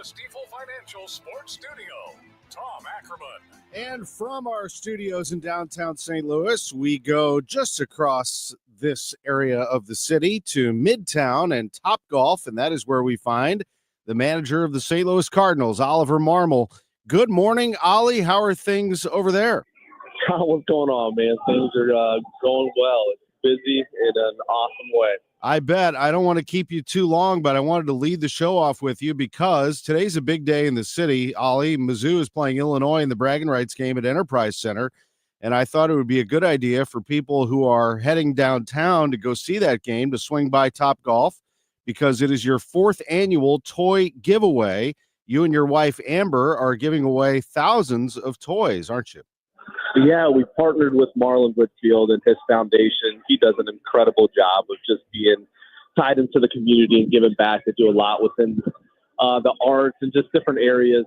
Stifel Financial Sports Studio, Tom Ackerman. And from our studios in downtown St. Louis, we go just across this area of the city to Midtown and Topgolf, and that is where we find the manager of the St. Louis Cardinals, Oli Marmol. Good morning, Oli. How are things over there? What's going on, man? Things are going well. It's busy in an awesome way. I bet. I don't want to keep you too long, but I wanted to lead the show off with you because today's a big day in the city. Oli, Mizzou is playing Illinois in the Braggin Rights game at Enterprise Center, and I thought it would be a good idea for people who are heading downtown to go see that game to swing by Topgolf because it is your fourth annual toy giveaway. You and your wife, Amber, are giving away thousands of toys, aren't you? Yeah, we partnered with Marlon Whitfield and his foundation. He does an incredible job of just being tied into the community and giving back. They do a lot within the arts and just different areas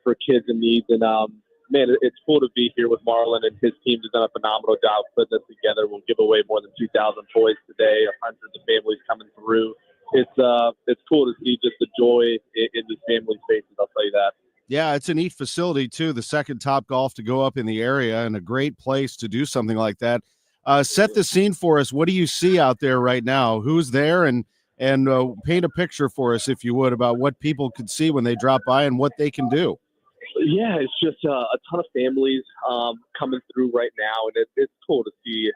for kids in need. And, man, it's cool to be here with Marlon, and his team has done a phenomenal job putting this together. We'll give away more than 2,000 toys today, hundreds of families coming through. It's cool to see just the joy in these family faces, I'll tell you that. Yeah, it's a neat facility, too, the second Topgolf to go up in the area and a great place to do something like that. Set the scene for us. What do you see out there right now? Who's there? And paint a picture for us, if you would, about what people could see when they drop by and what they can do. Yeah, it's just a ton of families coming through right now, and it's cool to see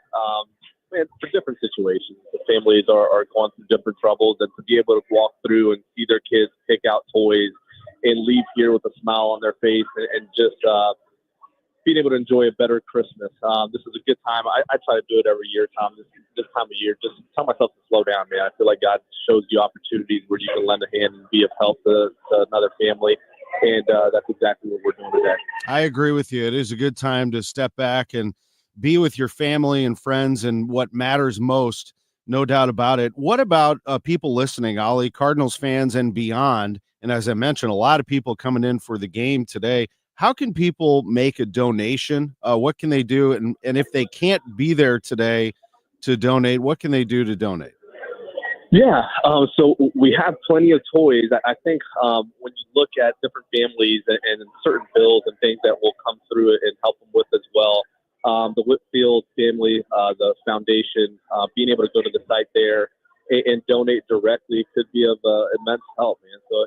man, for different situations. The families are going through different troubles, and to be able to walk through and see their kids pick out toys and leave here with a smile on their face and just being able to enjoy a better Christmas. This is a good time. I try to do it every year, Tom, this time of year. Just tell myself to slow down, man. I feel like God shows you opportunities where you can lend a hand and be of help to another family, and that's exactly what we're doing today. I agree with you. It is a good time to step back and be with your family and friends and what matters most, no doubt about it. What about people listening, Oli, Cardinals fans and beyond? And as I mentioned, a lot of people coming in for the game today. How can people make a donation? What can they do? And if they can't be there today to donate, what can they do to donate? Yeah, so we have plenty of toys. I think when you look at different families and certain bills and things that will come through and help them with as well, the Whitfield family, the foundation, being able to go to the site there and donate directly could be of immense help, man. So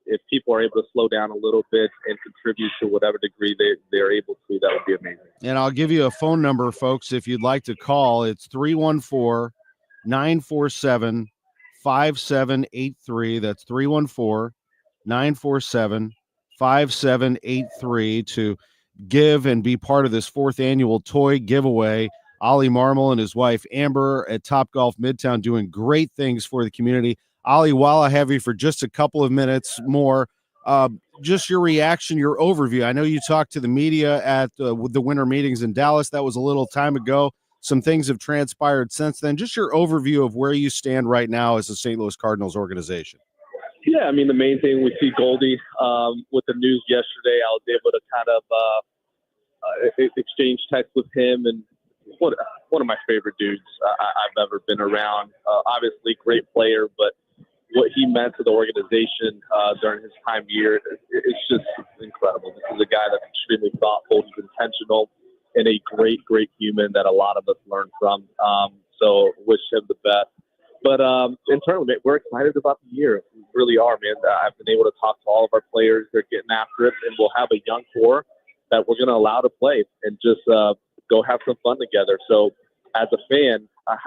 if people are able to slow down a little bit and contribute to whatever degree they're able to, that would be amazing. And I'll give you a phone number, folks, if you'd like to call. It's 314-947-5783. That's 314-947-5783 to give and be part of this fourth annual toy giveaway. Oli Marmol and his wife Amber at Topgolf Midtown doing great things for the community. Oli, while I have you for just a couple of minutes more, just your reaction, your overview. I know you talked to the media at the winter meetings in Dallas. That was a little time ago. Some things have transpired since then. Just your overview of where you stand right now as the St. Louis Cardinals organization. Yeah, I mean, the main thing we see Goldie with the news yesterday, I was able to kind of exchange text with him, and one of my favorite dudes I've ever been around. Obviously, great player, but what he meant to the organization during his time here, it's just incredible. This is a guy that's extremely thoughtful, he's intentional, and a great, great human that a lot of us learn from. So wish him the best. But internally, we're excited about the year. We really are, man. I've been able to talk to all of our players. They're getting after it, and we'll have a young core that we're going to allow to play and just go have some fun together. So as a fan, I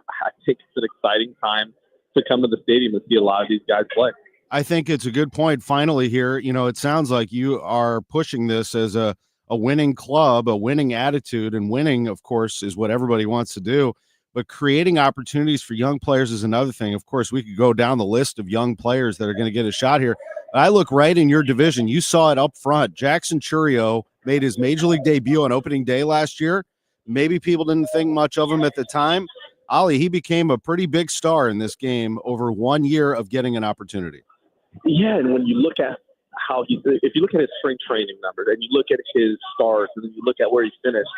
think it's an exciting time to come to the stadium and see a lot of these guys play. I think it's a good point. Finally here, it sounds like you are pushing this as a winning club, a winning attitude, and winning, of course, is what everybody wants to do. But creating opportunities for young players is another thing. Of course, we could go down the list of young players that are going to get a shot here. I look right in your division. You saw it up front. Jackson Churio made his major league debut on opening day last year. Maybe people didn't think much of him at the time. Oli, he became a pretty big star in this game over 1 year of getting an opportunity. Yeah, and when you look at if you look at his spring training numbers and you look at his stars and then you look at where he finished,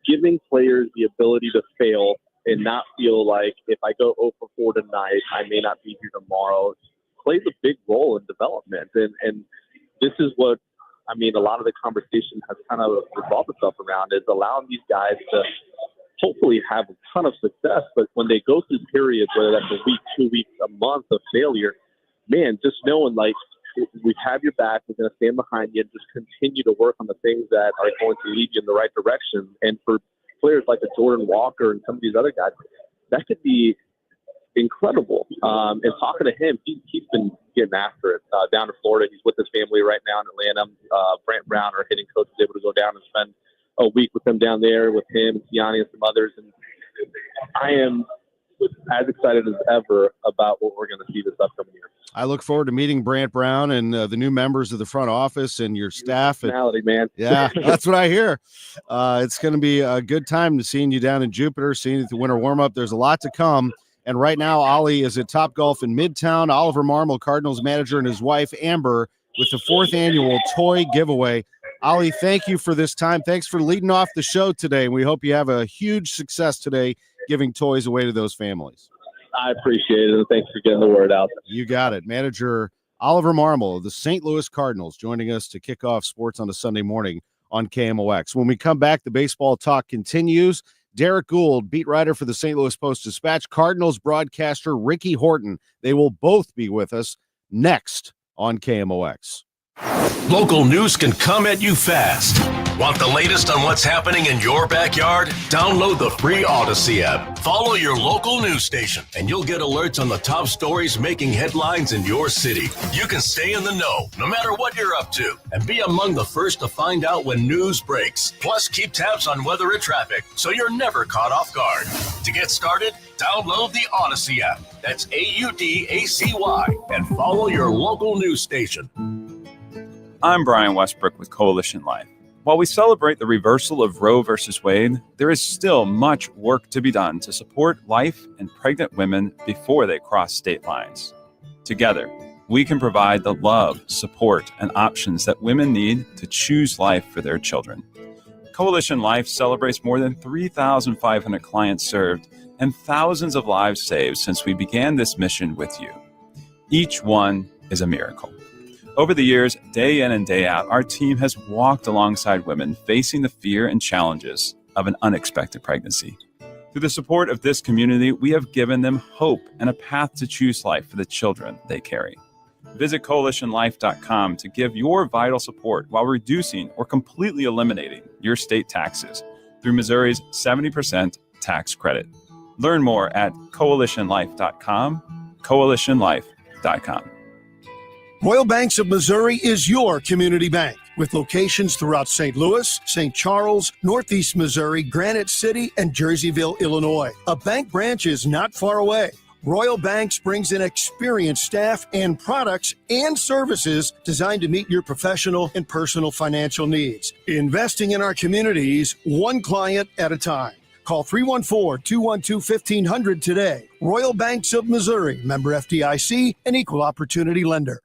giving players the ability to fail and not feel like if I go 0 for 4 tonight, I may not be here tomorrow, plays a big role in development. And this is what, I mean, a lot of the conversation has kind of revolved itself around, is allowing these guys to hopefully have a ton of success. But when they go through periods, whether that's a week, 2 weeks, a month of failure, man, just knowing like we have your back, we're going to stand behind you and just continue to work on the things that are going to lead you in the right direction. And for players like a Jordan Walker and some of these other guys, that could be incredible. And talking to him, he's been getting after it down to Florida. He's with his family right now in Atlanta. Brent Brown, our hitting coach, is able to go down and spend a week with them down there with him and Tiani and some others. And I am as excited as ever about what we're going to see this upcoming year. I look forward to meeting Brant Brown and the new members of the front office and your staff. Personality, man. Yeah, that's what I hear. It's going to be a good time to seeing you down in Jupiter, seeing you at the winter warm-up. There's a lot to come. And right now, Oli is at Topgolf in Midtown. Oliver Marmol, Cardinals manager, and his wife, Amber, with the 4th annual toy giveaway. Oli, thank you for this time. Thanks for leading off the show today. We hope you have a huge success today giving toys away to those families. I appreciate it, and thanks for getting the word out. You got it. Manager Oliver Marmol of the St. Louis Cardinals joining us to kick off sports on a Sunday morning on KMOX. When we come back, the baseball talk continues. Derrick Goold, beat writer for the St. Louis Post-Dispatch, Cardinals broadcaster Ricky Horton. They will both be with us next on KMOX. Local news can come at you fast. Want the latest on what's happening in your backyard? Download the free Odyssey app. Follow your local news station, and you'll get alerts on the top stories making headlines in your city. You can stay in the know, no matter what you're up to, and be among the first to find out when news breaks. Plus, keep tabs on weather and traffic, so you're never caught off guard. To get started, download the Odyssey app. That's AUDACY, and follow your local news station. I'm Brian Westbrook with Coalition Life. While we celebrate the reversal of Roe v. Wade, there is still much work to be done to support life and pregnant women before they cross state lines. Together, we can provide the love, support, and options that women need to choose life for their children. Coalition Life celebrates more than 3,500 clients served and thousands of lives saved since we began this mission with you. Each one is a miracle. Over the years, day in and day out, our team has walked alongside women facing the fear and challenges of an unexpected pregnancy. Through the support of this community, we have given them hope and a path to choose life for the children they carry. Visit coalitionlife.com to give your vital support while reducing or completely eliminating your state taxes through Missouri's 70% tax credit. Learn more at coalitionlife.com, coalitionlife.com. Royal Banks of Missouri is your community bank with locations throughout St. Louis, St. Charles, Northeast Missouri, Granite City, and Jerseyville, Illinois. A bank branch is not far away. Royal Banks brings in experienced staff and products and services designed to meet your professional and personal financial needs. Investing in our communities, one client at a time. Call 314-212-1500 today. Royal Banks of Missouri, member FDIC, and equal opportunity lender.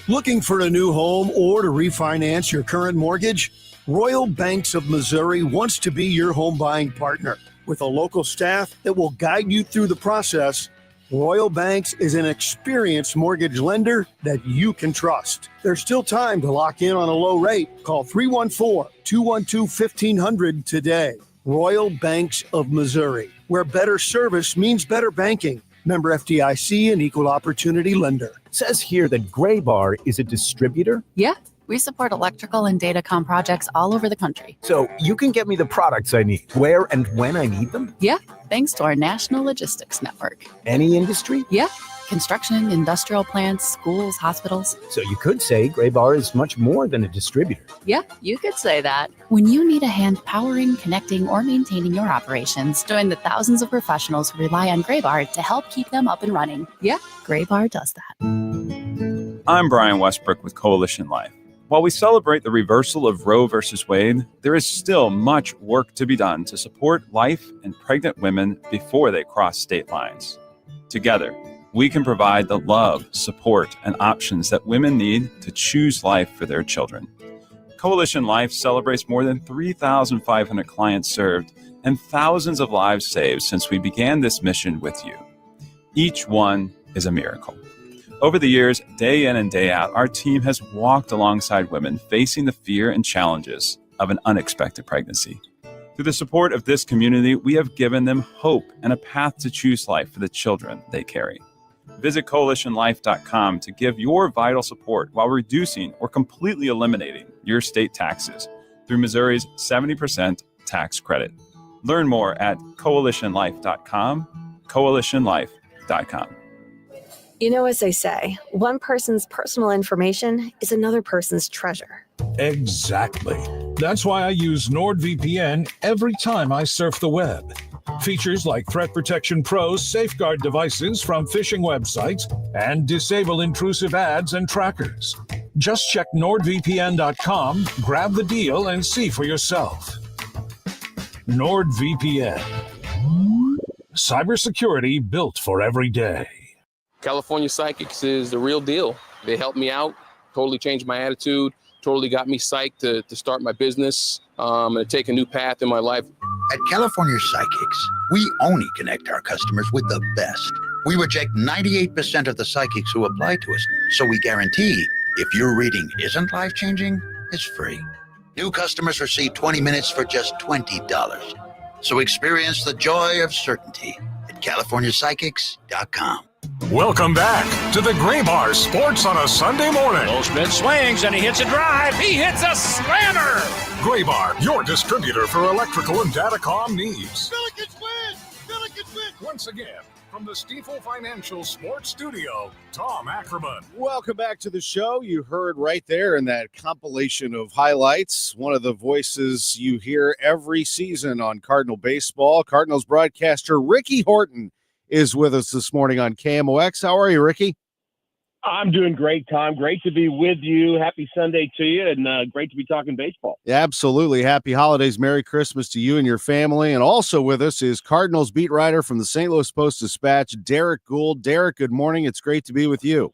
Looking for a new home or to refinance your current mortgage? Royal Banks of Missouri wants to be your home buying partner. With a local staff that will guide you through the process, Royal Banks is an experienced mortgage lender that you can trust. There's still time to lock in on a low rate. Call 314-212-1500 today. Royal Banks of Missouri, where better service means better banking. Member FDIC and equal opportunity lender. Says here that Gray Bar is a distributor. Yeah, we support electrical and datacom projects all over the country. So you can get me the products I need, where and when I need them? Yeah, thanks to our national logistics network. Any industry? Yeah, construction, industrial plants, schools, hospitals. So you could say Gray Bar is much more than a distributor. Yeah, you could say that. When you need a hand powering, connecting, or maintaining your operations, join the thousands of professionals who rely on Gray Bar to help keep them up and running. Yeah, Gray Bar does that. I'm Brian Westbrook with Coalition Life. While we celebrate the reversal of Roe v. Wade, there is still much work to be done to support life and pregnant women before they cross state lines. Together, we can provide the love, support, and options that women need to choose life for their children. Coalition Life celebrates more than 3,500 clients served and thousands of lives saved since we began this mission with you. Each one is a miracle. Over the years, day in and day out, our team has walked alongside women facing the fear and challenges of an unexpected pregnancy. Through the support of this community, we have given them hope and a path to choose life for the children they carry. Visit coalitionlife.com to give your vital support while reducing or completely eliminating your state taxes through Missouri's 70% tax credit. Learn more at coalitionlife.com, coalitionlife.com. You know, as they say, one person's personal information is another person's treasure. Exactly. That's why I use NordVPN every time I surf the web. Features like Threat Protection Pro's safeguard devices from phishing websites and disable intrusive ads and trackers. Just check NordVPN.com, grab the deal, and see for yourself. NordVPN. Cybersecurity built for every day. California Psychics is the real deal. They helped me out, totally changed my attitude, totally got me psyched to start my business and to take a new path in my life. At California Psychics, we only connect our customers with the best. We reject 98% of the psychics who apply to us, so we guarantee if your reading isn't life-changing, it's free. New customers receive 20 minutes for just $20. So experience the joy of certainty at CaliforniaPsychics.com. Welcome back to the Gray Bar Sports on a Sunday morning. Goldschmidt swings and he hits a drive. He hits a slammer. Gray Bar, your distributor for electrical and datacom needs. Billikens win! Billikens win! Once again, from the Stifel Financial Sports Studio, Tom Ackerman. Welcome back to the show. You heard right there in that compilation of highlights, one of the voices you hear every season on Cardinal baseball. Cardinals broadcaster Ricky Horton is with us this morning on KMOX. How are you, Ricky? I'm doing great, Tom. Great to be with you. Happy Sunday to you, and great to be talking baseball. Absolutely. Happy holidays. Merry Christmas to you and your family. And also with us is Cardinals beat writer from the St. Louis Post-Dispatch, Derrick Goold. Derrick, good morning. It's great to be with you.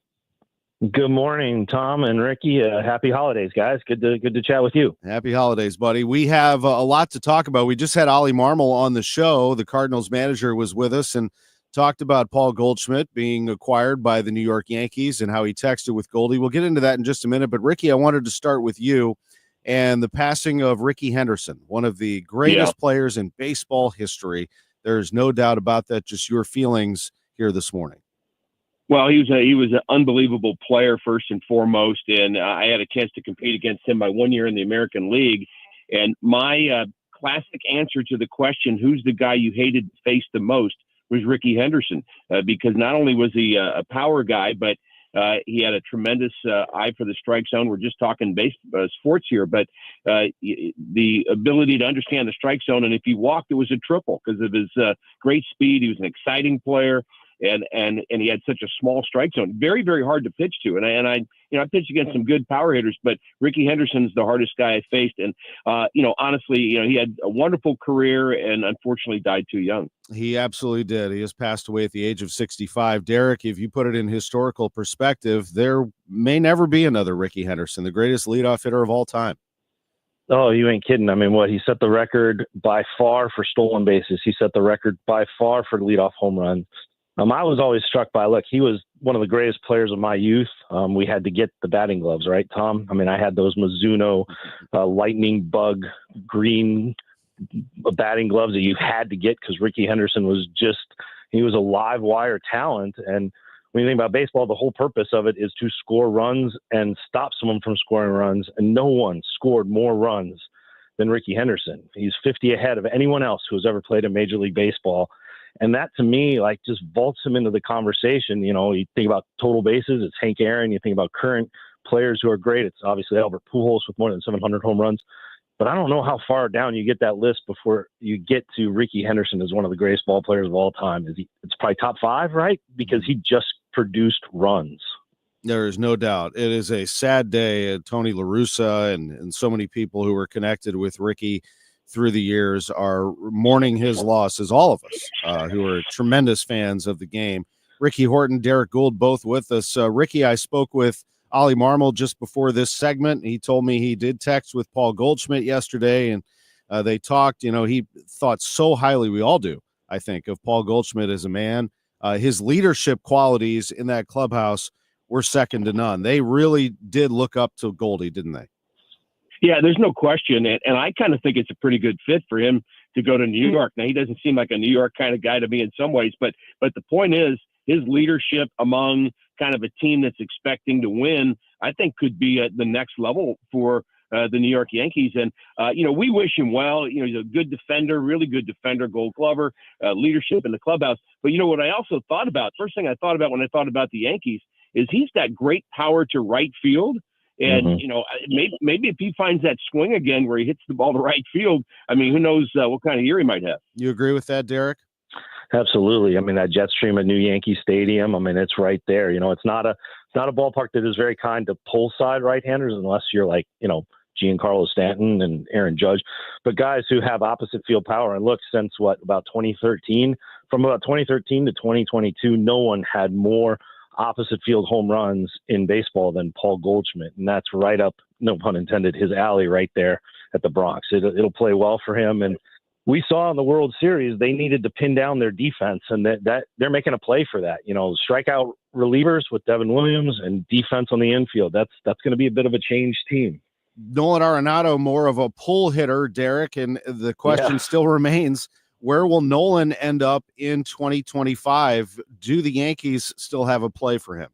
Good morning, Tom and Ricky. Happy holidays, guys. Good to chat with you. Happy holidays, buddy. We have a lot to talk about. We just had Oli Marmol on the show. The Cardinals manager was with us and talked about Paul Goldschmidt being acquired by the New York Yankees and how he texted with Goldie. We'll get into that in just a minute. But, Ricky, I wanted to start with you and the passing of Ricky Henderson, one of the greatest players in baseball history. There's no doubt about that. Just your feelings here this morning. Well, he was an unbelievable player, first and foremost, and I had a chance to compete against him by 1 year in the American League. And my classic answer to the question, who's the guy you hated to face the most, was Ricky Henderson, because not only was he a power guy, but he had a tremendous eye for the strike zone. We're just talking sports here, but the ability to understand the strike zone, and if he walked, it was a triple because of his great speed. He was an exciting player, and he had such a small strike zone. Very, very hard to pitch to. And I pitched against some good power hitters, but Ricky Henderson's the hardest guy I faced. And honestly, he had a wonderful career and unfortunately died too young. He absolutely did. He has passed away at the age of 65. Derrick, if you put it in historical perspective, there may never be another Ricky Henderson, the greatest leadoff hitter of all time. Oh, you ain't kidding. I mean, he set the record by far for stolen bases. He set the record by far for leadoff home runs. I was always struck by, look, he was one of the greatest players of my youth. We had to get the batting gloves, right, Tom? I mean, I had those Mizuno lightning bug green batting gloves that you had to get because Ricky Henderson he was a live wire talent. And when you think about baseball, the whole purpose of it is to score runs and stop someone from scoring runs. And no one scored more runs than Ricky Henderson. He's 50 ahead of anyone else who has ever played in Major League Baseball. And that, to me, just vaults him into the conversation. You think about total bases, it's Hank Aaron. You think about current players who are great. It's obviously Albert Pujols with more than 700 home runs. But I don't know how far down you get that list before you get to Ricky Henderson as one of the greatest ball players of all time. It's probably top 5, right? Because he just produced runs. There is no doubt. It is a sad day. Tony La Russa and so many people who were connected with Ricky through the years are mourning his loss, as all of us who are tremendous fans of the game. Ricky Horton, Derrick Goold, both with us. Ricky, I spoke with Oli Marmol just before this segment. He told me he did text with Paul Goldschmidt yesterday, and they talked. He thought so highly, we all do, I think, of Paul Goldschmidt as a man. His leadership qualities in that clubhouse were second to none. They really did look up to Goldie, didn't they? Yeah, there's no question. And I kind of think it's a pretty good fit for him to go to New York. Now, he doesn't seem like a New York kind of guy to me in some ways, but the point is his leadership among kind of a team that's expecting to win, I think could be at the next level for the New York Yankees. And, we wish him well. He's a good defender, really good defender, Gold Glover, leadership in the clubhouse. But, what I also thought about, first thing I thought about when I thought about the Yankees is he's got great power to right field. And, maybe if he finds that swing again where he hits the ball to right field, I mean, who knows what kind of year he might have. You agree with that, Derrick? Absolutely. I mean, that jet stream at New Yankee Stadium, I mean, it's right there. It's not a ballpark that is very kind to pull side right-handers unless you're like, Giancarlo Stanton and Aaron Judge, but guys who have opposite field power. And look, since about 2013, from about 2013 to 2022, no one had more opposite field home runs in baseball than Paul Goldschmidt. And that's right up, no pun intended, his alley right there at the Bronx. It'll play well for him. And we saw in the World Series, they needed to pin down their defense, and that they're making a play for that. Strikeout relievers with Devin Williams and defense on the infield. That's going to be a bit of a changed team. Nolan Arenado, more of a pull hitter, Derrick, and the question still remains, where will Nolan end up in 2025? Do the Yankees still have a play for him?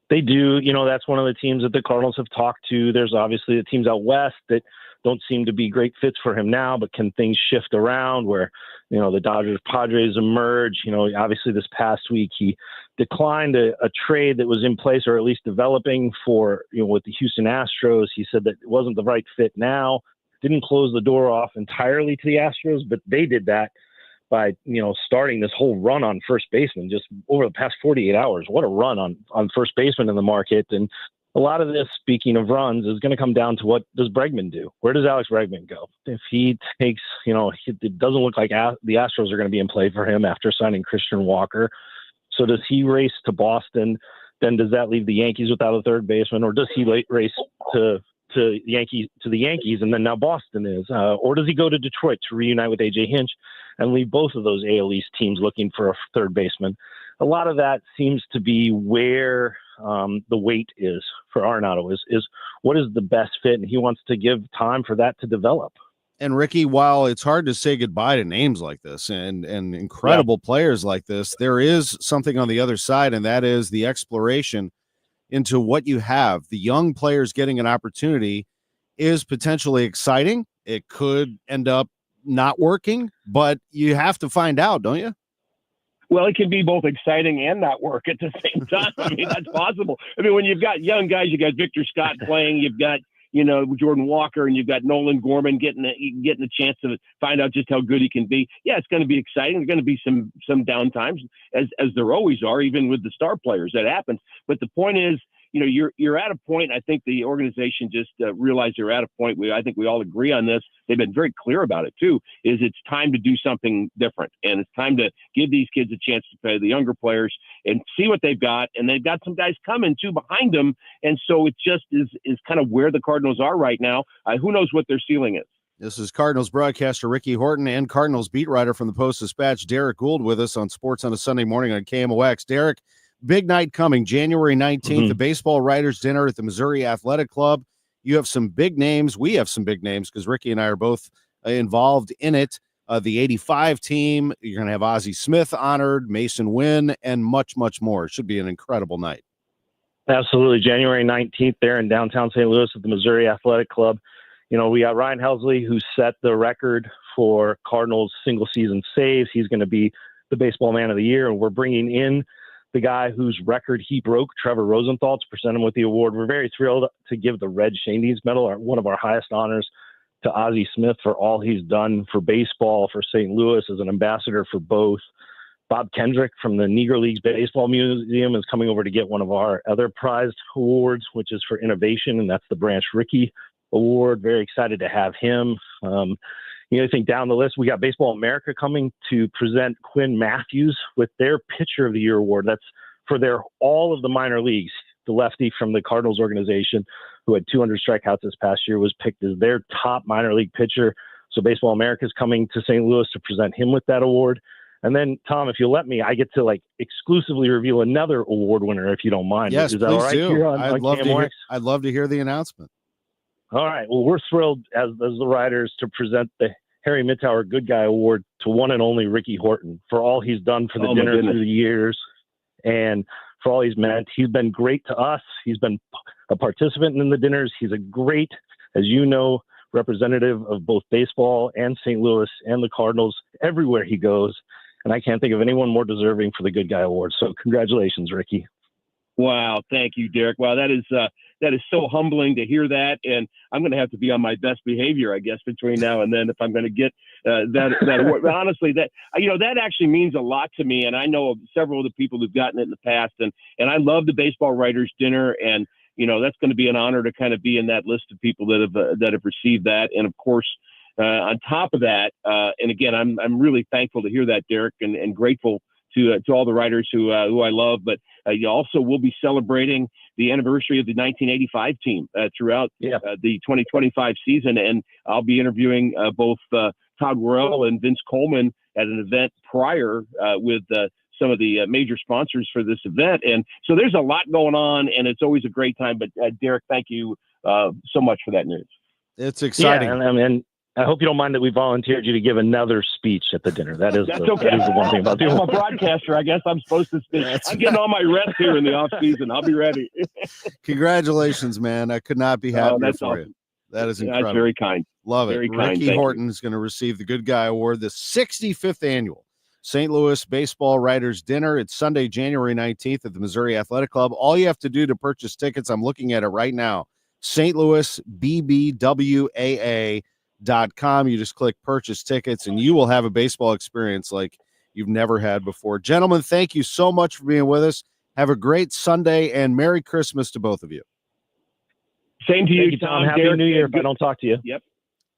They do. That's one of the teams that the Cardinals have talked to. There's obviously the teams out west that don't seem to be great fits for him now, but can things shift around where, the Dodgers Padres emerge? Obviously this past week he declined a trade that was in place, or at least developing for, with the Houston Astros. He said that it wasn't the right fit now. Didn't close the door off entirely to the Astros, but they did that by, starting this whole run on first baseman just over the past 48 hours. What a run on first baseman in the market. And a lot of this, speaking of runs, is going to come down to what does Bregman do? Where does Alex Bregman go? If he takes, it doesn't look like the Astros are going to be in play for him after signing Christian Walker. So does he race to Boston? Then does that leave the Yankees without a third baseman? Or does he race to the Yankees, and then now Boston is? Or does he go to Detroit to reunite with A.J. Hinch and leave both of those AL East teams looking for a third baseman? A lot of that seems to be where the weight is for Arenado, is what is the best fit, and he wants to give time for that to develop. And Ricky, while it's hard to say goodbye to names like this and incredible players like this, there is something on the other side, and that is the exploration into what you have. The young players getting an opportunity is potentially exciting. It could end up not working, but you have to find out, don't you? Well, it can be both exciting and not work at the same time. I mean, that's possible. I mean, when you've got young guys, you got Victor Scott playing, you've got, Jordan Walker, and you've got Nolan Gorman getting a chance to find out just how good he can be. Yeah, it's going to be exciting. There's going to be some down times, as there always are, even with the star players. That happens. But the point is, you're at a point. I think the organization just realized they're at a point where I think we all agree on this. They've been very clear about it too. Is it's time to do something different, and it's time to give these kids a chance to play, the younger players, and see what they've got. And they've got some guys coming too behind them, and so it just is kind of where the Cardinals are right now. Who knows what their ceiling is? This is Cardinals broadcaster Ricky Horton and Cardinals beat writer from the Post-Dispatch, Derrick Goold, with us on Sports on a Sunday Morning on KMOX. Derrick, big night coming, January 19th, the Baseball Writers Dinner at the Missouri Athletic Club. You have some big names. We have some big names because Ricky and I are both involved in it. The 85 team, you're going to have Ozzie Smith honored, Mason Wynn, and much, much more. It should be an incredible night. Absolutely. January 19th there in downtown St. Louis at the Missouri Athletic Club. We got Ryan Helsley, who set the record for Cardinals single season saves. He's going to be the baseball man of the year, and we're bringing in the guy whose record he broke, Trevor Rosenthal, to present him with the award. We're very thrilled to give the Red Shandies Medal, one of our highest honors, to Ozzie Smith for all he's done for baseball, for St. Louis as an ambassador for both. Bob Kendrick from the Negro Leagues Baseball Museum is coming over to get one of our other prized awards, which is for innovation, and that's the Branch Rickey Award. Very excited to have him. I think down the list, we got Baseball America coming to present Quinn Matthews with their Pitcher of the Year award. That's for all of the minor leagues. The lefty from the Cardinals organization who had 200 strikeouts this past year was picked as their top minor league pitcher. So Baseball America is coming to St. Louis to present him with that award. And then, Tom, if you'll let me, I get to like exclusively reveal another award winner, if you don't mind. Yes, Is that please all right do. here on I'd love to hear the announcement. All right. Well, we're thrilled as the writers to present the Harry Mittauer Good Guy Award to one and only Ricky Horton for all he's done for the dinner through the years and for all he's meant. He's been great to us. He's been a participant in the dinners. He's a great, as you know, representative of both baseball and St. Louis and the Cardinals everywhere he goes. And I can't think of anyone more deserving for the Good Guy Award. So congratulations, Ricky. Wow. Thank you, Derrick. Wow. That is so humbling to hear that. And I'm going to have to be on my best behavior, I guess, between now and then if I'm going to get that award. But honestly, that actually means a lot to me. And I know of several of the people who've gotten it in the past. And I love the Baseball Writers Dinner. And, that's going to be an honor to kind of be in that list of people that have received that. And of course, on top of that, and again, I'm really thankful to hear that, Derrick, and grateful to all the writers who I love. But you also will be celebrating the anniversary of the 1985 team throughout the 2025 season, and I'll be interviewing both Todd Worrell and Vince Coleman at an event prior with some of the major sponsors for this event. And so there's a lot going on, and it's always a great time. But Derrick, thank you so much for that news. It's exciting. Yeah, and I hope you don't mind that we volunteered you to give another speech at the dinner. That's okay. That is the one thing about I'm a broadcaster. I guess I'm supposed to speak. I'm getting all my rest here in the off season. I'll be ready. Congratulations, man. I could not be happier for awesome. you. That is incredible. That's very kind. Love it. Very kind. Ricky Horton is going to receive the Good Guy Award, the 65th annual St. Louis Baseball Writers Dinner. It's Sunday, January 19th at the Missouri Athletic Club. All you have to do to purchase tickets, I'm looking at it right now, stlouisbbwaa.com. You just click purchase tickets, and you will have a baseball experience like you've never had before. Gentlemen, thank you so much for being with us. Have a great Sunday, and Merry Christmas to both of you. Same to you, Tom. Happy Derrick, New Year if I don't talk to you. Yep.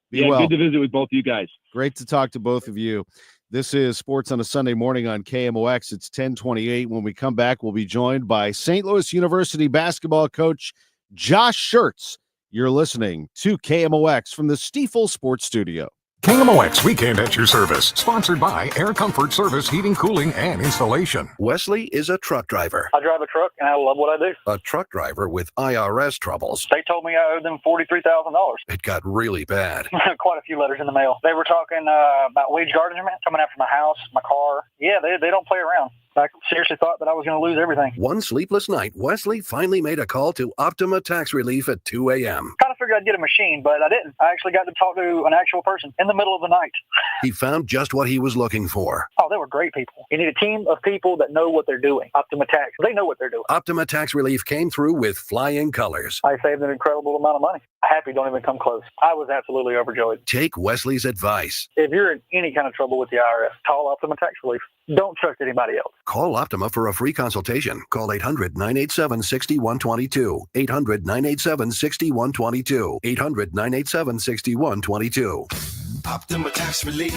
Be well. Good to visit with both of you guys. Great to talk to both of you. This is Sports on a Sunday Morning on KMOX. It's 10:28. When we come back, we'll be joined by St. Louis University basketball coach Josh Schertz. You're listening to KMOX from the Stiefel Sports Studio. KMOX Weekend at your service, sponsored by Air Comfort Service Heating, Cooling, and Installation. Wesley is a truck driver. I drive a truck, and I love what I do. A truck driver with IRS troubles. They told me I owed them $43,000. It got really bad. Quite a few letters in the mail. They were talking about wage garnishment coming after my house, my car. Yeah, they don't play around. I seriously thought that I was going to lose everything. One sleepless night, Wesley finally made a call to Optima Tax Relief at 2 a.m. Kind of figured I'd get a machine, but I didn't. I actually got to talk to an actual person in the middle of the night. He found just what he was looking for. Oh, they were great people. You need a team of people that know what they're doing. Optima Tax, they know what they're doing. Optima Tax Relief came through with flying colors. I saved an incredible amount of money. Happy don't even come close. I was absolutely overjoyed. Take Wesley's advice. If you're in any kind of trouble with the IRS, call Optima Tax Relief. Don't trust anybody else. Call Optima for a free consultation. Call 800-987-6122. 800-987-6122. 800-987-6122. Optima Tax Relief.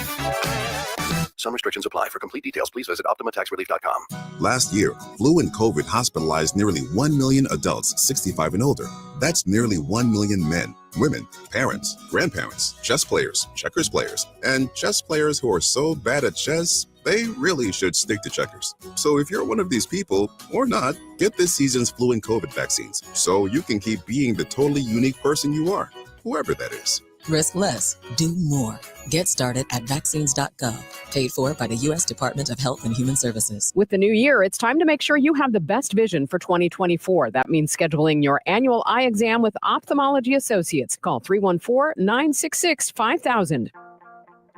Some restrictions apply. For complete details, please visit OptimaTaxRelief.com. Last year, flu and COVID hospitalized nearly 1 million adults 65 and older. That's nearly 1 million men, women, parents, grandparents, chess players, checkers players, and chess players who are so bad at chess, they really should stick to checkers. So if you're one of these people, or not, get this season's flu and COVID vaccines so you can keep being the totally unique person you are, whoever that is. Risk less, do more. Get started at vaccines.gov. Paid for by the U.S. Department of Health and Human Services. With the new year, it's time to make sure you have the best vision for 2024. That means scheduling your annual eye exam with Ophthalmology Associates. Call 314-966-5000.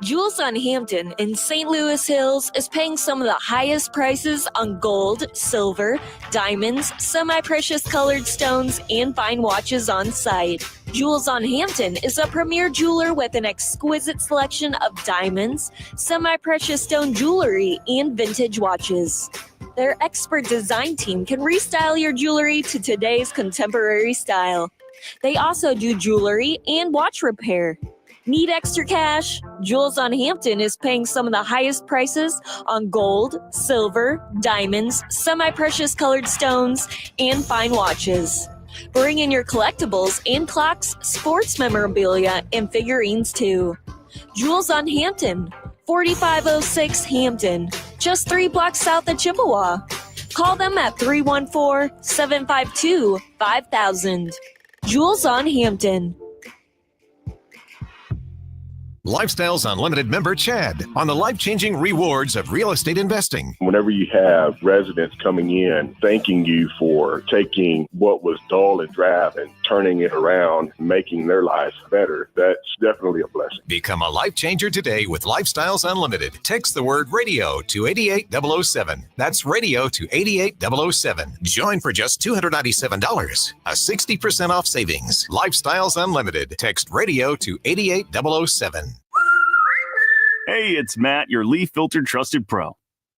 Jules on Hampton in St. Louis Hills is paying some of the highest prices on gold, silver, diamonds, semi-precious colored stones, and fine watches on site. Jules on Hampton is a premier jeweler with an exquisite selection of diamonds, semi-precious stone jewelry, and vintage watches. Their expert design team can restyle your jewelry to today's contemporary style. They also do jewelry and watch repair. Need extra cash? Jules on Hampton is paying some of the highest prices on gold, silver, diamonds, semi-precious colored stones, and fine watches. Bring in your collectibles and clocks, sports memorabilia, and figurines too. Jules on Hampton, 4506 Hampton, just 3 blocks south of Chippewa. Call them at 314-752-5000. Jules on Hampton. Lifestyles Unlimited member Chad on the life-changing rewards of real estate investing. Whenever you have residents coming in thanking you for taking what was dull and drab and turning it around, making their lives better, that's definitely a blessing. Become a life changer today with Lifestyles Unlimited. Text the word radio to 88007. That's radio to 88007. Join for just $297. A 60% off savings. Lifestyles Unlimited. Text radio to 88007. Hey, it's Matt, your leaf filter trusted pro.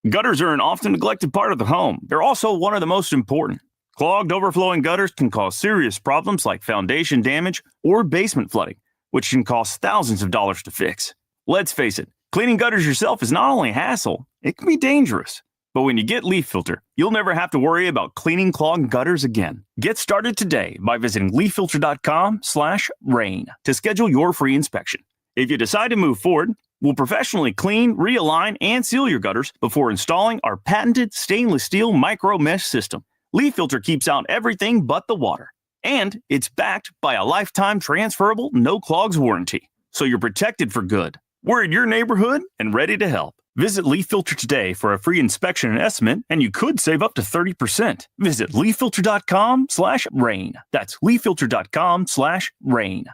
Gutters are an often neglected part of the home. They're also one of the most important. Clogged, overflowing gutters can cause serious problems like foundation damage or basement flooding, which can cost thousands of dollars to fix. Let's face it, cleaning gutters yourself is not only a hassle, it can be dangerous. But when you get Leaf Filter, you'll never have to worry about cleaning clogged gutters again. Get started today by visiting leaffilter.com/rain to schedule your free inspection. If you decide to move forward, we'll professionally clean, realign, and seal your gutters before installing our patented stainless steel micro mesh system. Leaf Filter keeps out everything but the water. And it's backed by a lifetime transferable no clogs warranty. So you're protected for good. We're in your neighborhood and ready to help. Visit Leaf Filter today for a free inspection and estimate, and you could save up to 30%. Visit leaffilter.com/rain. That's leaffilter.com/rain.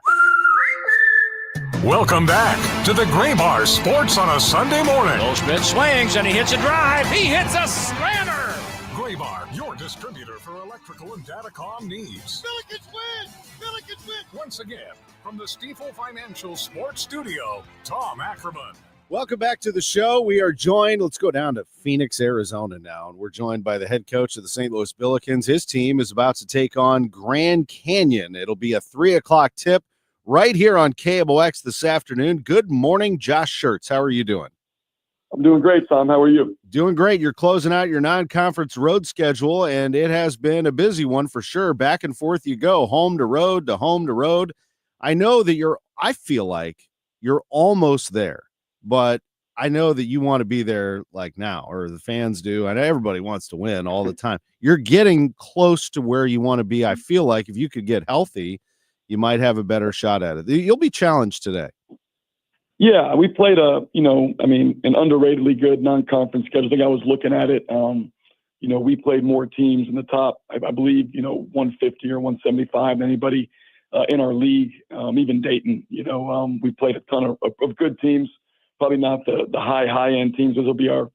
Welcome back to the Gray Bar Sports on a Sunday morning. Goldschmidt swings and he hits a drive. He hits a slammer. Gray Bar, your distributor for electrical and datacom needs. Billikens win! Billikens win! Once again, from the Stifel Financial Sports Studio, Tom Ackerman. Welcome back to the show. We are joined. Let's go down to Phoenix, Arizona now. And we're joined by the head coach of the St. Louis Billikens. His team is about to take on Grand Canyon. It'll be a 3:00 tip right here on KMOX this afternoon. Good morning, Josh Schertz. How are you doing? I'm doing great, Tom. How are you? Doing great. You're closing out your non-conference road schedule, and it has been a busy one for sure. Back and forth you go, home to road to home to road. I know that I feel like you're almost there, but I know that you want to be there like now, or the fans do. I know everybody wants to win all the time. You're getting close to where you want to be. I feel like if you could get healthy, you might have a better shot at it. You'll be challenged today. Yeah, we played an underratedly good non-conference schedule. I think I was looking at it. We played more teams in the top, I believe, 150 or 175 than anybody in our league, even Dayton. We played a ton of good teams, probably not the high-end teams. This will be our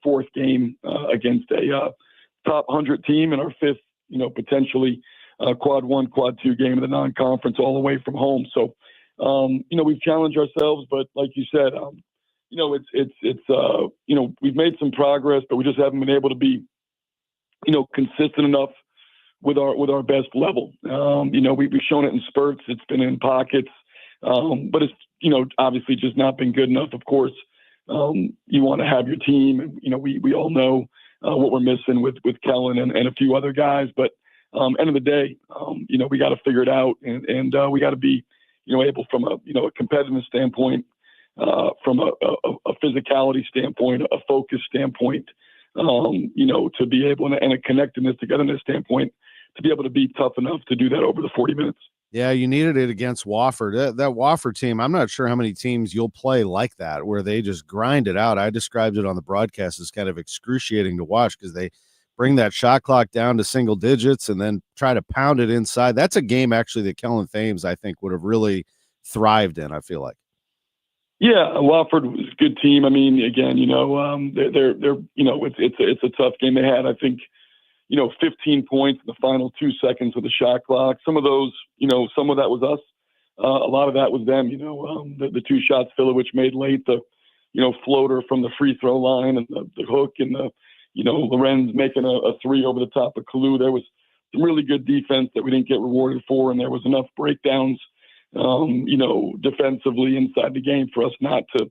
fourth game against a top 100 team and our fifth, potentially quad 1, quad 2 game of the non-conference all the way from home. So, we've challenged ourselves, but like you said, we've made some progress, but we just haven't been able to be, consistent enough with our best level. We've shown it in spurts. It's been in pockets, but it's, obviously just not been good enough. Of course, you want to have your team, and, we all know what we're missing with Kellen and a few other guys, but end of the day, we got to figure it out, and we got to be, able from a competitive standpoint, from a physicality standpoint, a focus standpoint, to be able, and a connectedness, togetherness standpoint, to be able to be tough enough to do that over the 40 minutes. Yeah, you needed it against Wofford. That Wofford team, I'm not sure how many teams you'll play like that, where they just grind it out. I described it on the broadcast as kind of excruciating to watch because they bring that shot clock down to single digits and then try to pound it inside. That's a game actually that Kellen Thames, I think, would have really thrived in, I feel like. Yeah, Wofford was a good team. I mean, again, they're it's a tough game. They had, I think, 15 points in the final 2 seconds with the shot clock. Some of those, some of that was us. A lot of that was them, the two shots Filowich made late, the, floater from the free throw line and the hook and the, Lorenz making a three over the top of Kalu. There was some really good defense that we didn't get rewarded for, and there was enough breakdowns, defensively inside the game for us not to,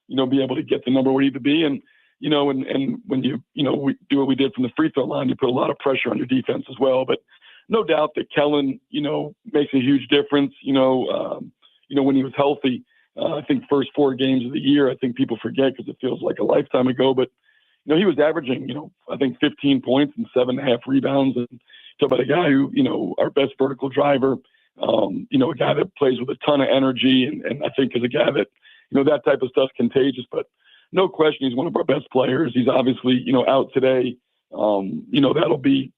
be able to get the number we need to be. And, and when you, we do what we did from the free throw line, you put a lot of pressure on your defense as well. But no doubt that Kellen, makes a huge difference, when he was healthy. I think first 4 games of the year, I think people forget because it feels like a lifetime ago, but he was averaging, I think 15 points and 7.5 rebounds. And so about a guy who, our best vertical driver, a guy that plays with a ton of energy. And I think is a guy that, that type of stuff's contagious, but no question, he's one of our best players. He's obviously, out today. That'll be,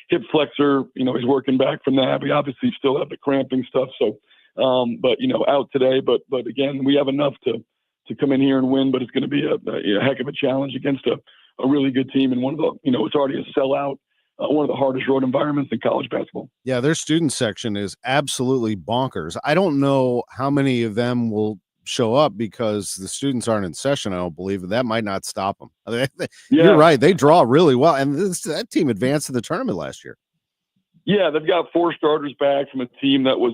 hip flexor, he's working back from that. We obviously still have the cramping stuff. So, but, out today, but again, we have enough to come in here and win, but it's going to be a heck of a challenge against a really good team. And one of the, it's already a sellout, one of the hardest road environments in college basketball. Yeah. Their student section is absolutely bonkers. I don't know how many of them will show up because the students aren't in session. I don't believe that might not stop them. You're right. They draw really well. And that team advanced to the tournament last year. Yeah. They've got 4 starters back from a team that was,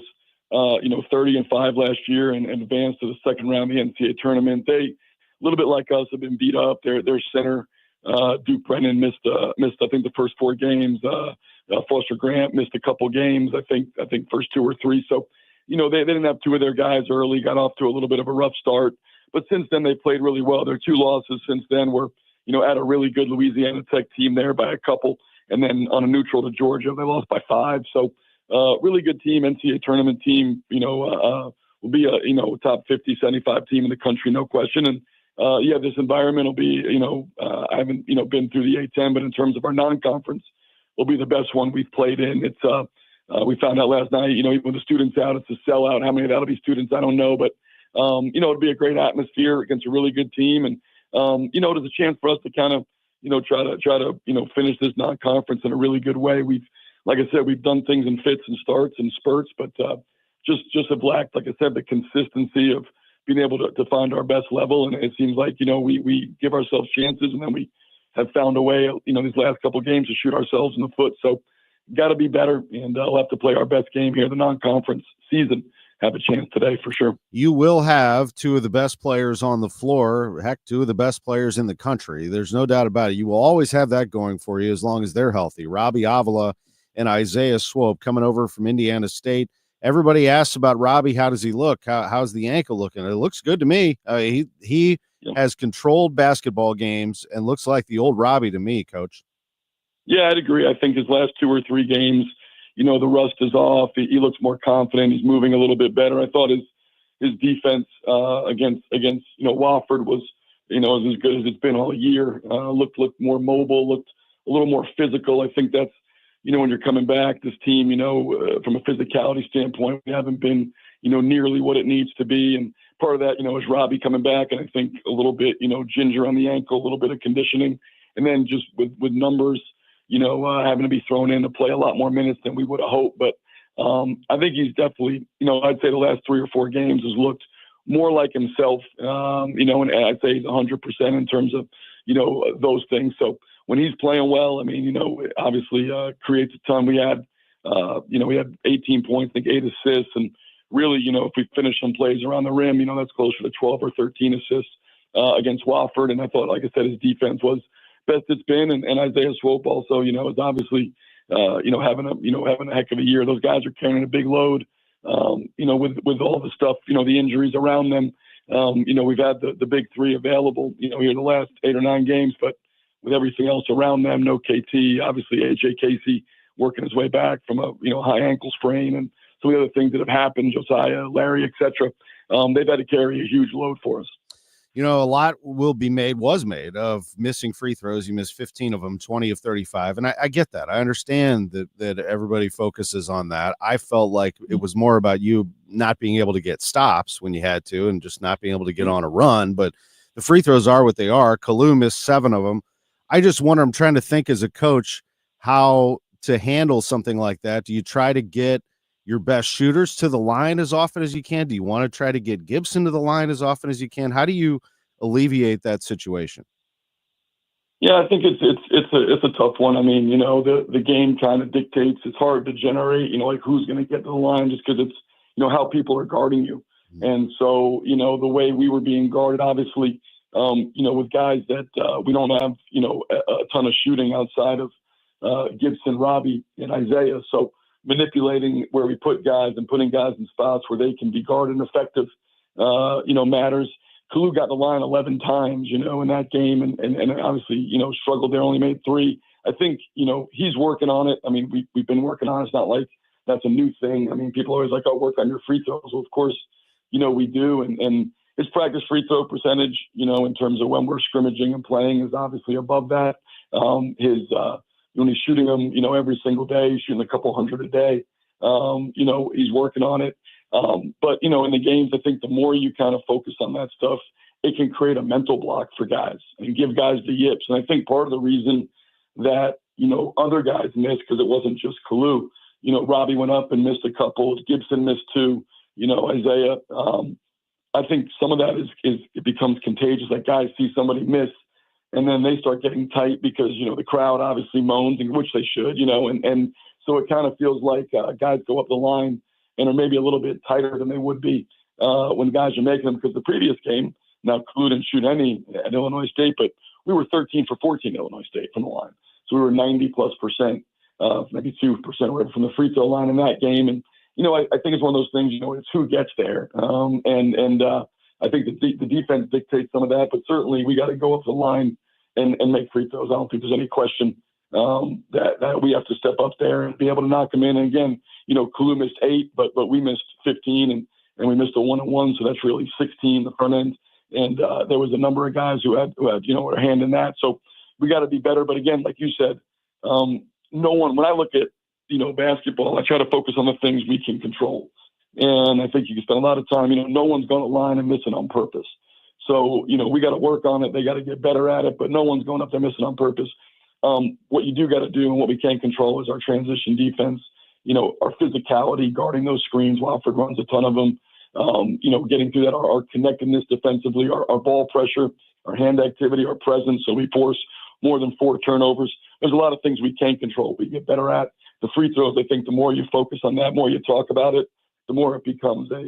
30-5 last year and advanced to the second round of the NCAA tournament. They, a little bit like us, have been beat up. Their center, Duke Brennan missed, I think the first 4 games. Foster Grant missed a couple games. I think first 2 or 3. So, they didn't have 2 of their guys early, got off to a little bit of a rough start, but since then they played really well. Their 2 losses since then were, at a really good Louisiana Tech team there by a couple. And then on a neutral to Georgia, they lost by 5. So, really good team, NCAA tournament team, will be a, top 50, 75 team in the country, no question. And, this environment will be, I haven't, been through the A-10, but in terms of our non-conference, will be the best one we've played in. It's, we found out last night, even with the students out, it's a sellout. How many of that'll be students, I don't know, but, it'll be a great atmosphere against a really good team. And, there's a chance for us to kind of, try to finish this non-conference in a really good way. Like I said, we've done things in fits and starts and spurts, but just have lacked, like I said, the consistency of being able to find our best level. And it seems like, we give ourselves chances and then we have found a way, these last couple of games to shoot ourselves in the foot. So got to be better, and we'll have to play our best game here. The non-conference season have a chance today for sure. You will have 2 of the best players on the floor, heck, 2 of the best players in the country. There's no doubt about it. You will always have that going for you as long as they're healthy. Robbie Avila and Isaiah Swope coming over from Indiana State. Everybody asks about Robbie. How does he look? How's the ankle looking? It looks good to me. He has controlled basketball games and looks like the old Robbie to me, Coach. Yeah, I'd agree. I think his last 2 or 3 games, the rust is off. He looks more confident. He's moving a little bit better. I thought his defense against Wofford was, as good as it's been all year. Looked more mobile, looked a little more physical. I think that's, when you're coming back, this team, from a physicality standpoint, we haven't been, nearly what it needs to be. And part of that, is Robbie coming back. And I think a little bit, ginger on the ankle, a little bit of conditioning. And then just with numbers, having to be thrown in to play a lot more minutes than we would have hoped. But I think he's definitely, I'd say the last 3 or 4 games has looked more like himself, and I'd say he's 100% in terms of, those things. So when he's playing well, I mean, obviously creates a ton. We had 18 points, I think 8 assists. And really, if we finish some plays around the rim, that's closer to 12 or 13 assists against Wofford. And I thought, like I said, his defense was best it's been. And Isaiah Swope also, is obviously, having a heck of a year. Those guys are carrying a big load, with all the stuff, the injuries around them. We've had the big 3 available, here the last 8 or 9 games, but with everything else around them, no KT, obviously AJ Casey working his way back from a, high ankle sprain and some of the other things that have happened, Josiah, Larry, etc. They've had to carry a huge load for us. A lot was made of missing free throws. You missed 15 of them, 20 of 35. And I get that. I understand that everybody focuses on that. I felt like it was more about you not being able to get stops when you had to and just not being able to get on a run. But the free throws are what they are. Kalu missed 7 of them. I just wonder, I'm trying to think as a coach how to handle something like that. Do you try to get your best shooters to the line as often as you can? Do you want to try to get Gibson to the line as often as you can? How do you alleviate that situation? Yeah, I think it's a tough one. I mean, the game kind of dictates. It's hard to generate, like who's going to get to the line just because it's, how people are guarding you. And so, the way we were being guarded, obviously, with guys that we don't have, a ton of shooting outside of Gibson, Robbie, and Isaiah. So manipulating where we put guys and putting guys in spots where they can be guarded and effective matters. Kalu got the line 11 times, in that game, and obviously, struggled there, only made 3. I think, he's working on it. I mean, we've been working on it. It's not like that's a new thing. I mean, people are always like, work on your free throws. Well, of course, we do. And his practice free throw percentage, in terms of when we're scrimmaging and playing is obviously above that. When he's shooting them, every single day, he's shooting a couple hundred a day. He's working on it. But, in the games, I think the more you kind of focus on that stuff, it can create a mental block for guys and give guys the yips. And I think part of the reason that, other guys missed, because it wasn't just Kalu, Robbie went up and missed a couple. Gibson missed 2, Isaiah. I think some of that is it becomes contagious. Like guys see somebody miss and then they start getting tight because, the crowd obviously moans, and which they should, and so it kind of feels like guys go up the line and are maybe a little bit tighter than they would be when guys are making them, because the previous game, now Kalu didn't shoot any at Illinois State, but we were 13 for 14 at Illinois State from the line. So we were 90+%, maybe 2% away from the free throw line in that game. And, I think it's one of those things, it's who gets there. I think the defense dictates some of that, but certainly we got to go up the line and make free throws. I don't think there's any question that we have to step up there and be able to knock them in. And again, Kalu missed 8, but we missed 15 and we missed a 1-on-1. So that's really 16 the front end. And there was a number of guys who had a hand in that. So we got to be better. But again, like you said, no one, when I look at, basketball, I try to focus on the things we can control. And I think you can spend a lot of time, no one's going to line and miss it on purpose. So, we got to work on it. They got to get better at it, but no one's going up there missing on purpose. What you do got to do and what we can't control is our transition defense, our physicality, guarding those screens. Wofford runs a ton of them, getting through that, our connectedness defensively, our ball pressure, our hand activity, our presence. So we force more than 4 turnovers. There's a lot of things we can't control. We get better at the free throws. I think the more you focus on that, more you talk about it, the more it becomes a,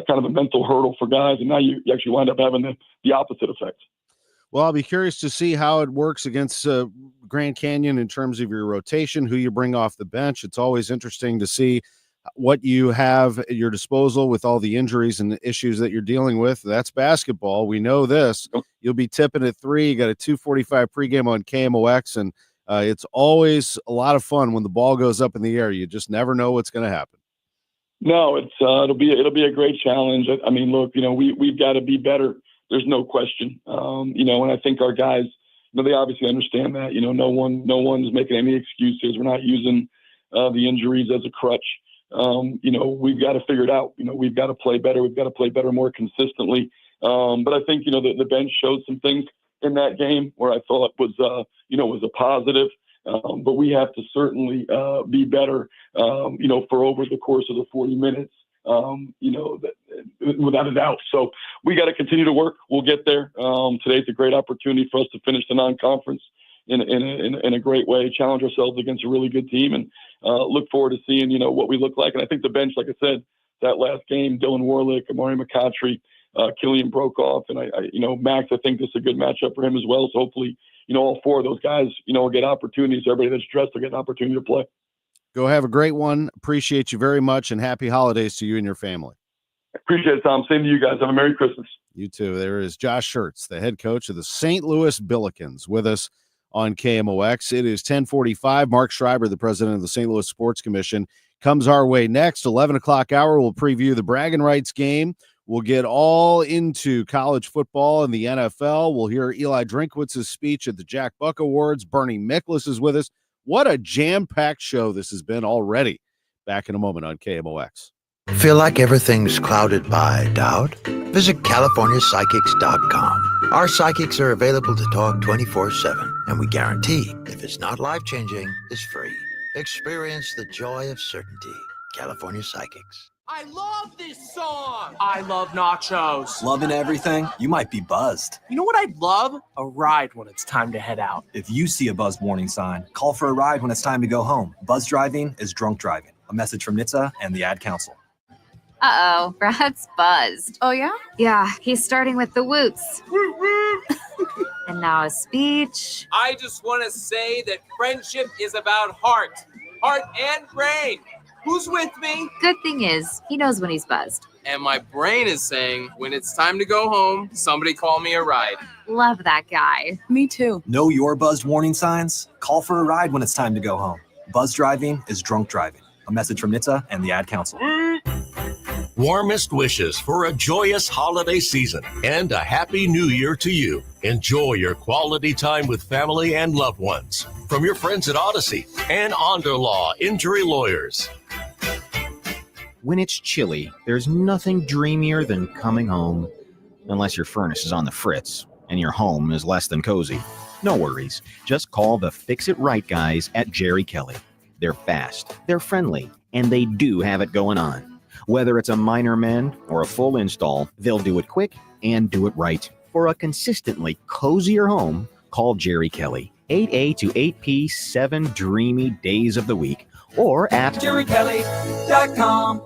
kind of a mental hurdle for guys. And now you actually wind up having the opposite effect. Well, I'll be curious to see how it works against Grand Canyon in terms of your rotation, who you bring off the bench. It's always interesting to see what you have at your disposal with all the injuries and the issues that you're dealing with. That's basketball. We know this. You'll be tipping at 3. You got a 2:45 pregame on KMOX, and it's always a lot of fun when the ball goes up in the air. You just never know what's going to happen. No, it'll be a great challenge. I mean, look, we've got to be better. There's no question. And I think our guys, they obviously understand that. No one's making any excuses. We're not using the injuries as a crutch. We've got to figure it out. We've got to play better. We've got to play better more consistently. But I think, the bench showed some things in that game where I thought was a positive. But we have to certainly be better, for over the course of the 40 minutes, without a doubt. So we got to continue to work. We'll get there. Today's a great opportunity for us to finish the non-conference in a great way, challenge ourselves against a really good team, and look forward to seeing, what we look like. And I think the bench, like I said, that last game, Dylan Warlick, Amari McCautry, Killian Brokoff, and Max, I think this is a good matchup for him as well. So hopefully, all 4 of those guys, will get opportunities. Everybody that's dressed will get an opportunity to play. Go have a great one. Appreciate you very much, and happy holidays to you and your family. Appreciate it, Tom. Same to you guys. Have a Merry Christmas. You too. There is Josh Schertz, the head coach of the St. Louis Billikens, with us on KMOX. It is 10:45. Marc Schreiber, the president of the St. Louis Sports Commission, comes our way next. 11 o'clock hour, we'll preview the Braggin Rights game. We'll get all into college football and the NFL. We'll hear Eli Drinkwitz's speech at the Jack Buck Awards. Bernie Miklasz is with us. What a jam-packed show this has been already. Back in a moment on KMOX. Feel like everything's clouded by doubt? Visit CaliforniaPsychics.com. Our psychics are available to talk 24/7, and we guarantee if it's not life-changing, it's free. Experience the joy of certainty. California Psychics. I love this song. I love nachos. Loving everything? You might be buzzed. You know what I'd love? A ride when it's time to head out. If you see a buzzed warning sign, call for a ride when it's time to go home. Buzz driving is drunk driving. A message from NHTSA and the Ad Council. Uh-oh, Brad's buzzed. Oh, yeah? Yeah, he's starting with the woots. And now a speech. I just want to say that friendship is about heart and brain. Who's with me? Good thing is, he knows when he's buzzed. And my brain is saying, when it's time to go home, somebody call me a ride. Love that guy. Me too. Know your buzzed warning signs? Call for a ride when it's time to go home. Buzz driving is drunk driving. A message from NHTSA and the Ad Council. Warmest wishes for a joyous holiday season and a happy new year to you. Enjoy your quality time with family and loved ones. From your friends at Odyssey and Onderlaw Injury Lawyers. When it's chilly, there's nothing dreamier than coming home. Unless your furnace is on the fritz and your home is less than cozy. No worries. Just call the Fix It Right guys at Jerry Kelly. They're fast, they're friendly, and they do have it going on. Whether it's a minor mend or a full install, they'll do it quick and do it right. For a consistently cozier home, call Jerry Kelly. 8A to 8P 7 dreamy days of the week or at JerryKelly.com.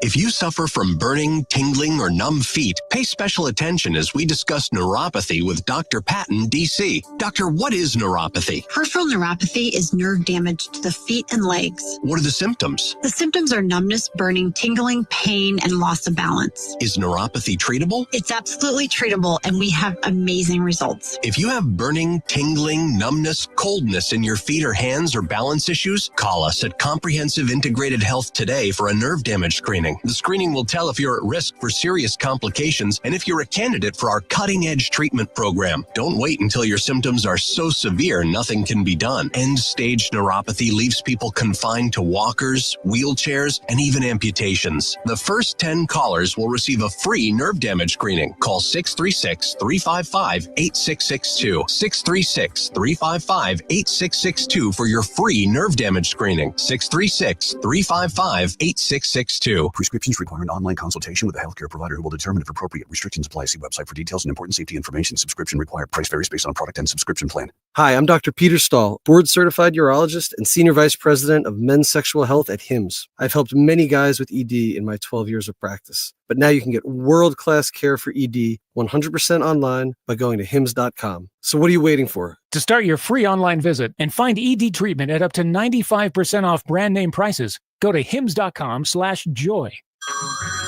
If you suffer from burning, tingling, or numb feet, pay special attention as we discuss neuropathy with Dr. Patton, D.C. Doctor, what is neuropathy? Peripheral neuropathy is nerve damage to the feet and legs. What are the symptoms? The symptoms are numbness, burning, tingling, pain, and loss of balance. Is neuropathy treatable? It's absolutely treatable, and we have amazing results. If you have burning, tingling, numbness, coldness in your feet or hands or balance issues, call us at Comprehensive Integrated Health today for a nerve damage screening. The screening will tell if you're at risk for serious complications and if you're a candidate for our cutting-edge treatment program. Don't wait until your symptoms are so severe nothing can be done. End-stage neuropathy leaves people confined to walkers, wheelchairs, and even amputations. The first 10 callers will receive a free nerve damage screening. Call 636-355-8662. 636-355-8662 for your free nerve damage screening. 636-355-8662. Prescriptions require an online consultation with a healthcare provider who will determine if appropriate. Restrictions apply. See website for details and important safety information. Subscription required. Price varies based on product and subscription plan. Hi, I'm Dr. Peter Stahl, board-certified urologist and senior vice president of men's sexual health at HIMSS. I've helped many guys with ED in my 12 years of practice. But now you can get world-class care for ED 100% online by going to HIMSS.com. So what are you waiting for? To start your free online visit and find ED treatment at up to 95% off brand name prices, go to HIMSS.com/joy.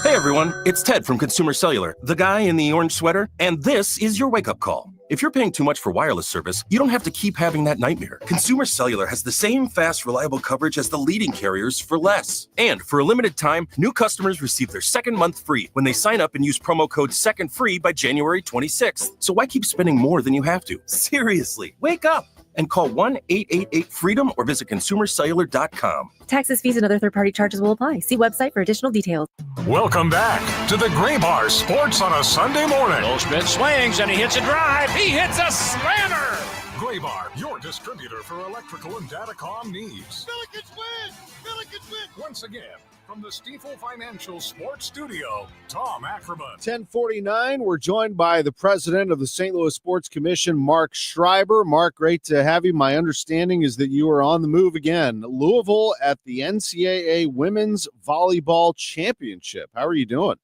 Hey everyone, it's Ted from Consumer Cellular, the guy in the orange sweater, and this is your wake-up call. If you're paying too much for wireless service, you don't have to keep having that nightmare. Consumer Cellular has the same fast, reliable coverage as the leading carriers for less. And for a limited time, new customers receive their second month free when they sign up and use promo code SECONDFREE by January 26th. So why keep spending more than you have to? Seriously, wake up and call 1-888-FREEDOM or visit consumercellular.com. Taxes, fees, and other third-party charges will apply. See website for additional details. Welcome back to the Gray Bar Sports on a Sunday morning. Goldschmidt swings and he hits a drive. He hits a slammer. Gray Bar, your distributor for electrical and datacom needs. Billikens win! Billikens win! Once again, from the Stifel Financial Sports Studio, Tom Ackerman. 10:49. We're joined by the president of the St. Louis Sports Commission, Marc Schreiber. Marc, great to have you. My understanding is that you are on the move again. Louisville at the NCAA Women's Volleyball Championship. How are you doing?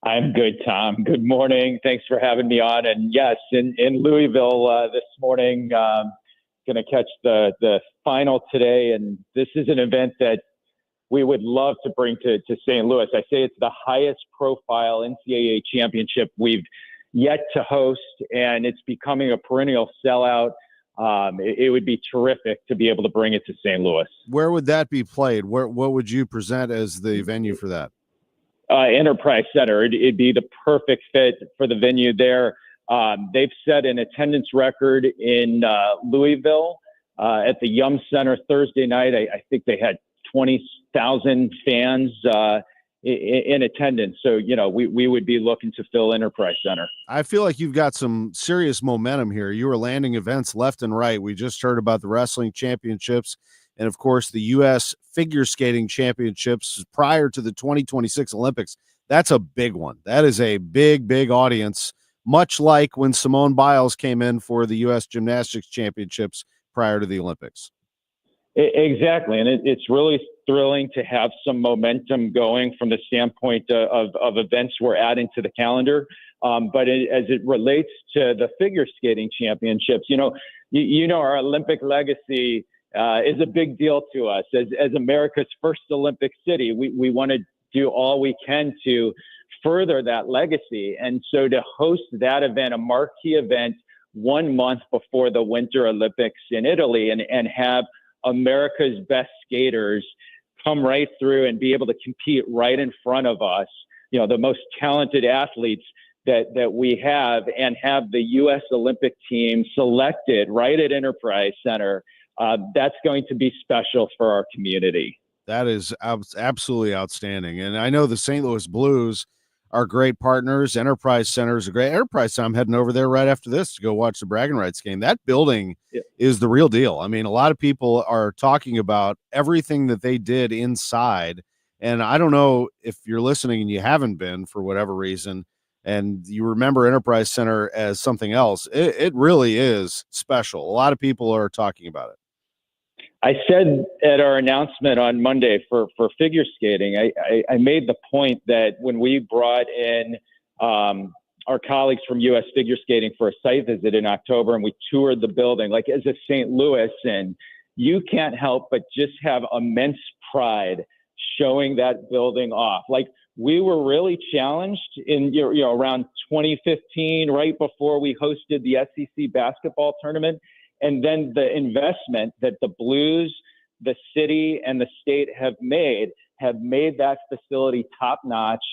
I'm good, Tom. Good morning. Thanks for having me on. And yes, in Louisville this morning, going to catch the final today. And this is an event that we would love to bring to St. Louis. I say it's the highest profile NCAA championship we've yet to host, and it's becoming a perennial sellout. It would be terrific to be able to bring it to St. Louis. Where would that be played? What would you present as the venue for that? Enterprise Center. It'd be the perfect fit for the venue there. They've set an attendance record in Louisville at the Yum Center Thursday night. I think they had 20,000 fans in attendance. So, we would be looking to fill Enterprise Center. I feel like you've got some serious momentum here. You are landing events left and right. We just heard about the wrestling championships and, of course, the U.S. figure skating championships prior to the 2026 Olympics. That's a big one. That is a big, big audience, much like when Simone Biles came in for the U.S. gymnastics championships prior to the Olympics. Exactly. And it's really thrilling to have some momentum going from the standpoint of events we're adding to the calendar. But as it relates to the figure skating championships, our Olympic legacy is a big deal to us. As America's first Olympic city, we want to do all we can to further that legacy. And so to host that event, a marquee event, 1 month before the Winter Olympics in Italy, and have America's best skaters come right through and be able to compete right in front of us, the most talented athletes that we have, and have the U.S. Olympic team selected right at Enterprise Center, that's going to be special for our community. That is absolutely outstanding. And I know the St. Louis Blues are great partners. Enterprise Center is a great Enterprise. I'm heading over there right after this to go watch the Braggin Rights game. That building is the real deal. I mean, a lot of people are talking about everything that they did inside. And I don't know if you're listening and you haven't been for whatever reason, and you remember Enterprise Center as something else. It really is special. A lot of people are talking about it. I said at our announcement on Monday for figure skating, I made the point that when we brought in our colleagues from U.S. Figure Skating for a site visit in October, and we toured the building, like as a St. Louis, and you can't help but just have immense pride showing that building off. Like, we were really challenged in around 2015, right before we hosted the SEC basketball tournament. And then the investment that the Blues, the city, and the state have made that facility top notch.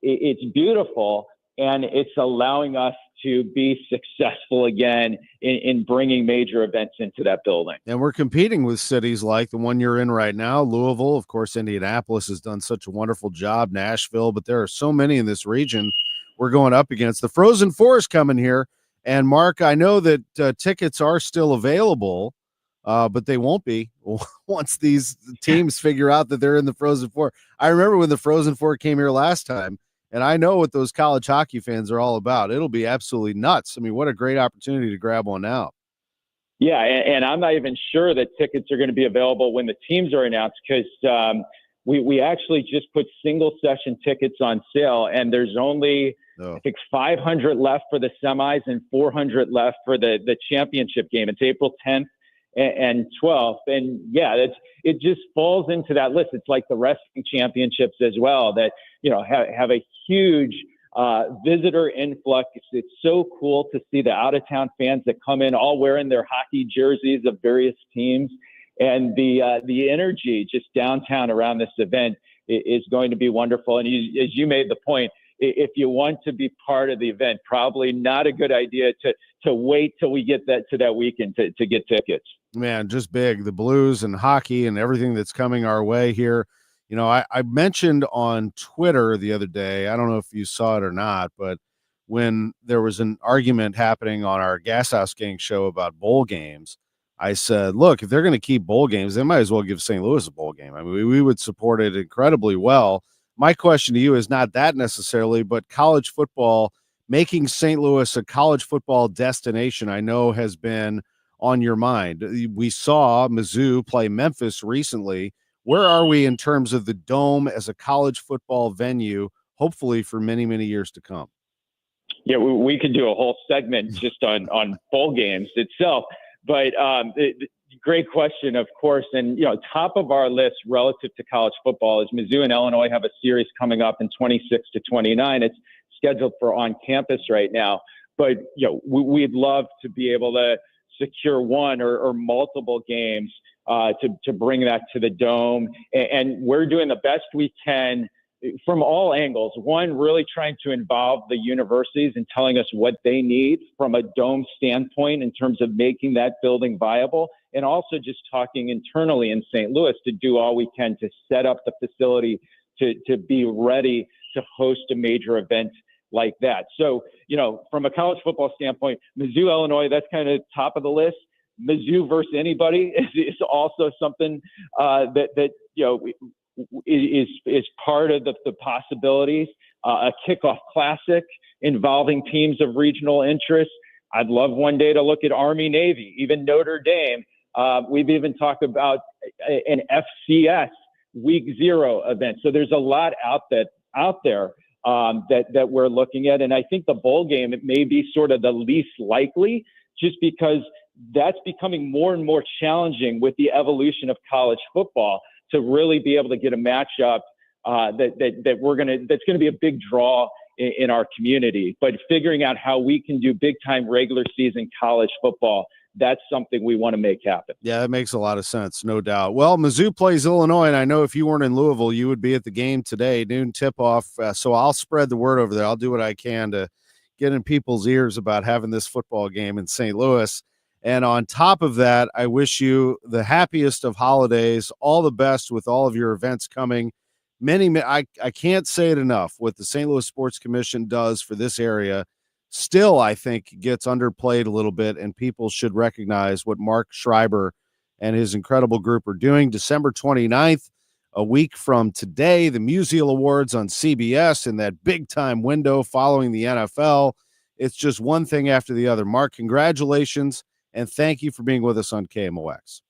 It's beautiful, and it's allowing us to be successful again in bringing major events into that building. And we're competing with cities like the one you're in right now, Louisville. Of course, Indianapolis has done such a wonderful job, Nashville, but there are so many in this region we're going up against. The Frozen Four is coming here. And Mark, I know that tickets are still available, but they won't be once these teams figure out that they're in the Frozen Four. I remember when the Frozen Four came here last time, and I know what those college hockey fans are all about. It'll be absolutely nuts. I mean, what a great opportunity to grab one now. Yeah, and I'm not even sure that tickets are going to be available when the teams are announced, because we actually just put single session tickets on sale, and there's only I think 500 left for the semis and 400 left for the championship game. It's April 10th and 12th. And yeah, it just falls into that list. It's like the wrestling championships as well, that, have a huge visitor influx. It's so cool to see the out of town fans that come in all wearing their hockey jerseys of various teams. And the energy just downtown around this event is going to be wonderful. And as you made the point, if you want to be part of the event, probably not a good idea to wait till we get to that weekend to get tickets. Man, just big. The Blues and hockey and everything that's coming our way here. I mentioned on Twitter the other day, I don't know if you saw it or not, but when there was an argument happening on our Gas House Gang show about bowl games, I said, look, if they're going to keep bowl games, they might as well give St. Louis a bowl game. I mean, we would support it incredibly well. My question to you is not that necessarily, but college football, making St. Louis a college football destination, I know has been on your mind. We saw Mizzou play Memphis recently. Where are we in terms of the Dome as a college football venue, hopefully for many, many years to come? Yeah, we could do a whole segment just on bowl games itself. But great question, of course. And, top of our list relative to college football is Mizzou and Illinois have a series coming up in 26 to 29. It's scheduled for on campus right now. But, we'd love to be able to secure one or multiple games to bring that to the Dome. And we're doing the best we can from all angles. One, really trying to involve the universities and telling us what they need from a Dome standpoint in terms of making that building viable, and also just talking internally in St. Louis to do all we can to set up the facility to be ready to host a major event like that. So, from a college football standpoint, Mizzou, Illinois, that's kind of top of the list. Mizzou versus anybody is also something that is part of the possibilities. A kickoff classic involving teams of regional interest. I'd love one day to look at Army, Navy, even Notre Dame. We've even talked about an FCS Week 0 event. So there's a lot out there that we're looking at. And I think the bowl game, it may be sort of the least likely, just because that's becoming more and more challenging with the evolution of college football to really be able to get a matchup that's going to be a big draw in our community. But figuring out how we can do big time regular season college football, that's something we want to make happen. Yeah, that makes a lot of sense, no doubt. Well, Mizzou plays Illinois, and I know if you weren't in Louisville, you would be at the game today, noon tip-off. So I'll spread the word over there. I'll do what I can to get in people's ears about having this football game in St. Louis. And on top of that, I wish you the happiest of holidays, all the best with all of your events coming. I can't say it enough, what the St. Louis Sports Commission does for this area still, I think, gets underplayed a little bit, and people should recognize what Marc Schreiber and his incredible group are doing. December 29th, a week from today, the Musial Awards on CBS in that big-time window following the NFL. It's just one thing after the other. Marc, congratulations, and thank you for being with us on KMOX.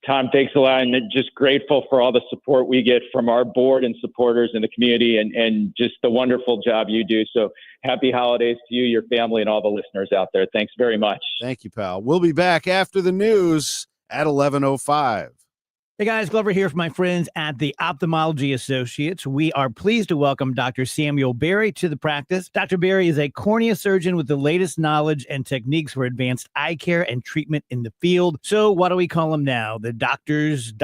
Tom, thanks a lot, and just grateful for all the support we get from our board and supporters in the community, and just the wonderful job you do. So happy holidays to you, your family, and all the listeners out there. Thanks very much. Thank you, pal. We'll be back after the news at 11:05. Hey guys, Glover here from my friends at the Ophthalmology Associates. We are pleased to welcome Dr. Samuel Berry to the practice. Dr. Berry is a cornea surgeon with the latest knowledge and techniques for advanced eye care and treatment in the field. So what do we call them now? The doctors?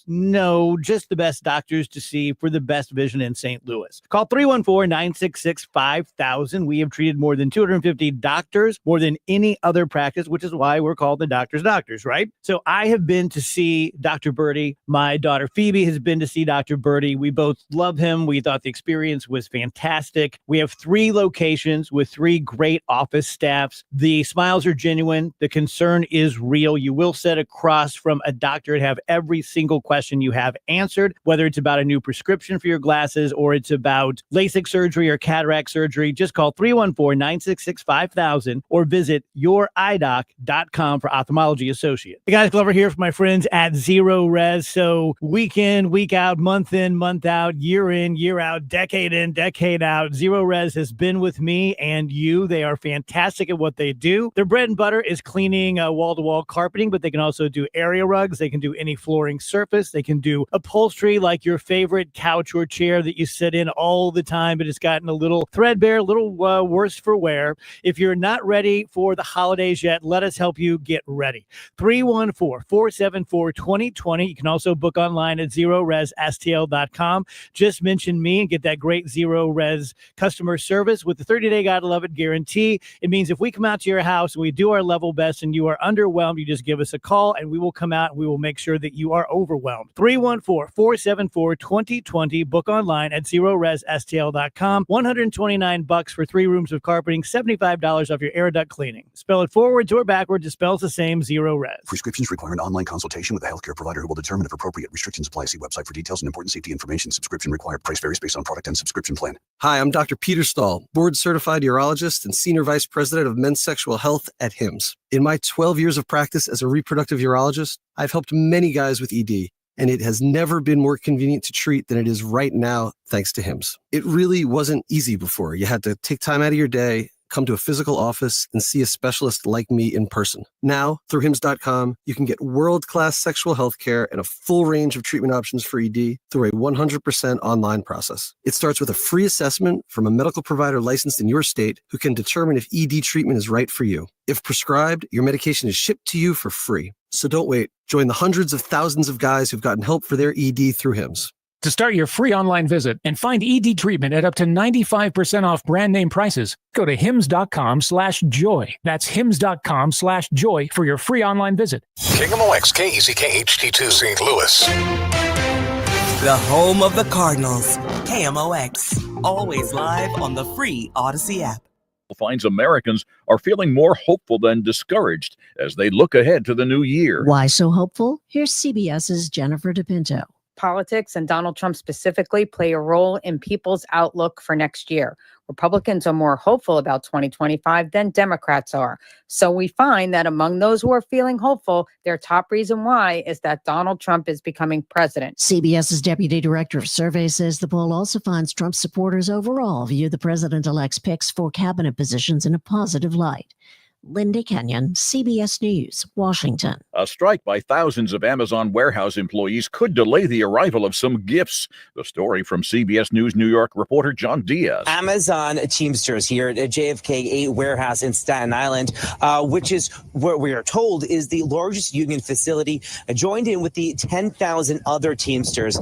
No, just the best doctors to see for the best vision in St. Louis. Call 314-966-5000. We have treated more than 250 doctors, more than any other practice, which is why we're called the doctors, right? So I have been to see Dr. Birdie. My daughter Phoebe has been to see Dr. Birdie. We both love him. We thought the experience was fantastic. We have 3 locations with 3 great office staffs. The smiles are genuine. The concern is real. You will sit across from a doctor and have every single question you have answered, whether it's about a new prescription for your glasses or it's about LASIK surgery or cataract surgery. Just call 314-966-5000 or visit youridoc.com for Ophthalmology Associates. Hey guys, Glover here from my friends at Zero Res. So week in, week out, month in, month out, year in, year out, decade in, decade out, Zero Res has been with me and you. They are fantastic at what they do. Their bread and butter is cleaning wall-to-wall carpeting, but they can also do area rugs. They can do any flooring surface. They can do upholstery like your favorite couch or chair that you sit in all the time, but it's gotten a little threadbare, a little worse for wear. If you're not ready for the holidays yet, let us help you get ready. 314-474-2020. You can also book online at ZeroResSTL.com. Just mention me and get that great Zero Res customer service with the 30-day Gotta Love It guarantee. It means if we come out to your house and we do our level best and you are underwhelmed, you just give us a call and we will come out and we will make sure that you are overwhelmed. 314-474-2020. Book online at ZeroResSTL.com. $129 for 3 rooms of carpeting, $75 off your air duct cleaning. Spell it forwards or backwards, it spells the same. Zero Res. Prescriptions require an online consultation with a healthcare provider who will determine if appropriate. Restrictions apply. See website for details and important safety information. Subscription required. Price varies based on product and subscription plan. Hi, I'm Dr. Peter Stahl, board-certified urologist and senior vice president of men's sexual health at HIMSS. In my 12 years of practice as a reproductive urologist, I've helped many guys with ED, and it has never been more convenient to treat than it is right now, thanks to HIMSS. It really wasn't easy before. You had to take time out of your day, come to a physical office, and see a specialist like me in person. Now, through HIMSS.com, you can get world-class sexual health care and a full range of treatment options for ED through a 100% online process. It starts with a free assessment from a medical provider licensed in your state who can determine if ED treatment is right for you. If prescribed, your medication is shipped to you for free. So don't wait. Join the hundreds of thousands of guys who've gotten help for their ED through HIMSS. To start your free online visit and find ED treatment at up to 95% off brand name prices, go to hims.com/joy. That's hims.com/joy for your free online visit. KMOX KEZK HD2 St. Louis. The home of the Cardinals. KMOX. Always live on the free Odyssey app. Finds Americans are feeling more hopeful than discouraged as they look ahead to the new year. Why so hopeful? Here's CBS's Jennifer DePinto. Politics and Donald Trump specifically play a role in people's outlook for next year. Republicans are more hopeful about 2025 than Democrats are. So we find that among those who are feeling hopeful, their top reason why is that Donald Trump is becoming president. CBS's Deputy Director of Surveys says the poll also finds Trump supporters overall view the president-elect's picks for cabinet positions in a positive light. Linda Kenyon, CBS News, Washington. A strike by thousands of Amazon warehouse employees could delay the arrival of some gifts. The story from CBS News New York reporter John Diaz. Amazon Teamsters here at JFK 8 warehouse in Staten Island, which is where we are told is the largest union facility, joined in with the 10,000 other Teamsters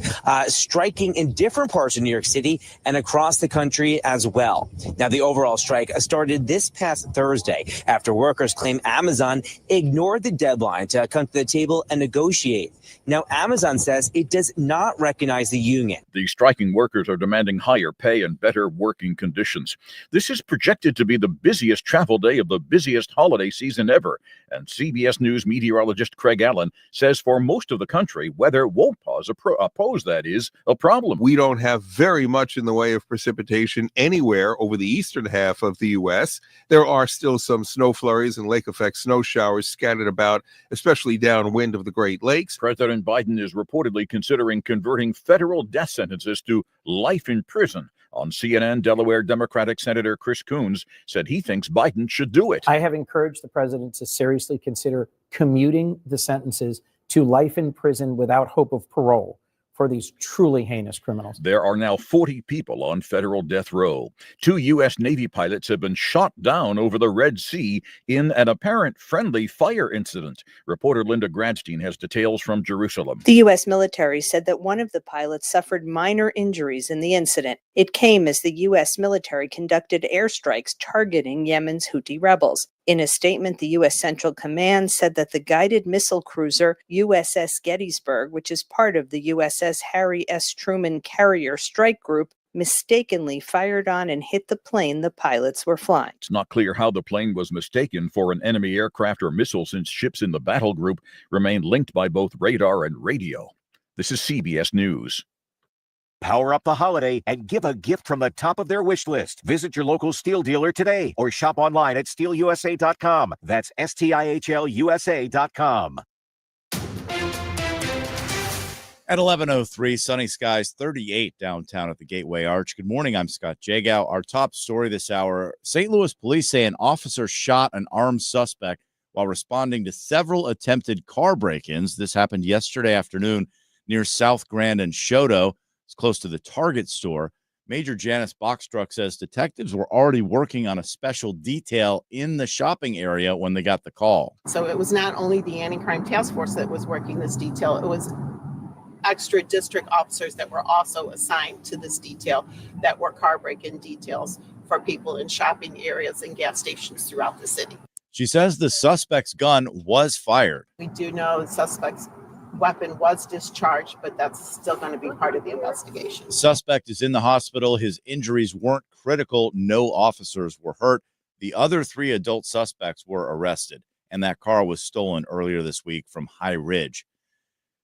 striking in different parts of New York City and across the country as well. Now, the overall strike started this past Thursday after workers claim Amazon ignored the deadline to come to the table and negotiate. Now, Amazon says it does not recognize the union. The striking workers are demanding higher pay and better working conditions. This is projected to be the busiest travel day of the busiest holiday season ever. And CBS News meteorologist Craig Allen says for most of the country, weather won't pose a problem. We don't have very much in the way of precipitation anywhere over the eastern half of the U.S. There are still some snow flurries and lake effect snow showers scattered about, especially downwind of the Great Lakes. President Biden is reportedly considering converting federal death sentences to life in prison. On CNN, Delaware Democratic Senator Chris Coons said he thinks Biden should do it. I have encouraged the president to seriously consider commuting the sentences to life in prison without hope of parole for these truly heinous criminals. There are now 40 people on federal death row. 2 U.S. Navy pilots have been shot down over the Red Sea in an apparent friendly fire incident. Reporter Linda Gradstein has details from Jerusalem. The U.S. military said that one of the pilots suffered minor injuries in the incident. It came as the U.S. military conducted airstrikes targeting Yemen's Houthi rebels. In a statement, the U.S. Central Command said that the guided missile cruiser USS Gettysburg, which is part of the USS Harry S. Truman Carrier Strike Group, mistakenly fired on and hit the plane the pilots were flying. It's not clear how the plane was mistaken for an enemy aircraft or missile, since ships in the battle group remain linked by both radar and radio. This is CBS News. Power up the holiday and give a gift from the top of their wish list. Visit your local Steel dealer today or shop online at steelusa.com. That's STIHLUSA.com. At 11:03, sunny skies, 38 downtown at the Gateway Arch. Good morning, I'm Scott Jagow. Our top story this hour, St. Louis police say an officer shot an armed suspect while responding to several attempted car break-ins. This happened yesterday afternoon near South Grand and Shoto. It's close to the Target store. Major Janice Boxtruck says detectives were already working on a special detail in the shopping area when they got the call. So it was not only the anti-crime task force that was working this detail, it was extra district officers that were also assigned to this detail that were car break-in details for people in shopping areas and gas stations throughout the city. She says the suspect's gun was fired. We do know the suspect's weapon was discharged, but that's still going to be part of the investigation. The suspect is in the hospital. His injuries weren't critical. No officers were hurt. The other 3 adult suspects were arrested, and that car was stolen earlier this week from High Ridge.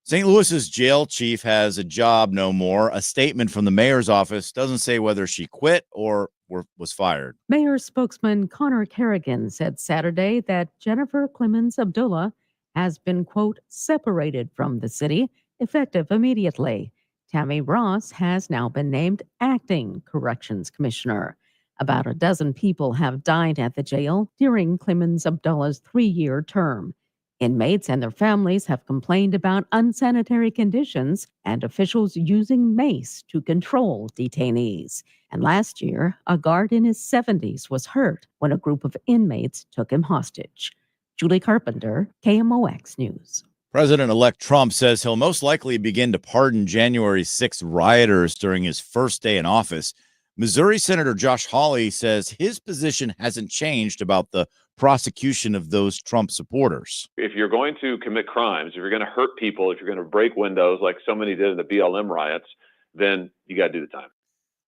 St. Louis's jail chief has a job no more. A statement from the mayor's office doesn't say whether she quit or was fired. Mayor spokesman Connor Kerrigan said Saturday that Jennifer Clemens Abdullah has been, quote, separated from the city, effective immediately. Tammy Ross has now been named acting corrections commissioner. About a dozen people have died at the jail during Clemens Abdullah's 3-year term. Inmates and their families have complained about unsanitary conditions and officials using mace to control detainees. And last year, a guard in his 70s was hurt when a group of inmates took him hostage. Julie Carpenter, KMOX News. President-elect Trump says he'll most likely begin to pardon January 6th rioters during his first day in office. Missouri Senator Josh Hawley says his position hasn't changed about the prosecution of those Trump supporters. If you're going to commit crimes, if you're going to hurt people, if you're going to break windows like so many did in the BLM riots, then you got to do the time.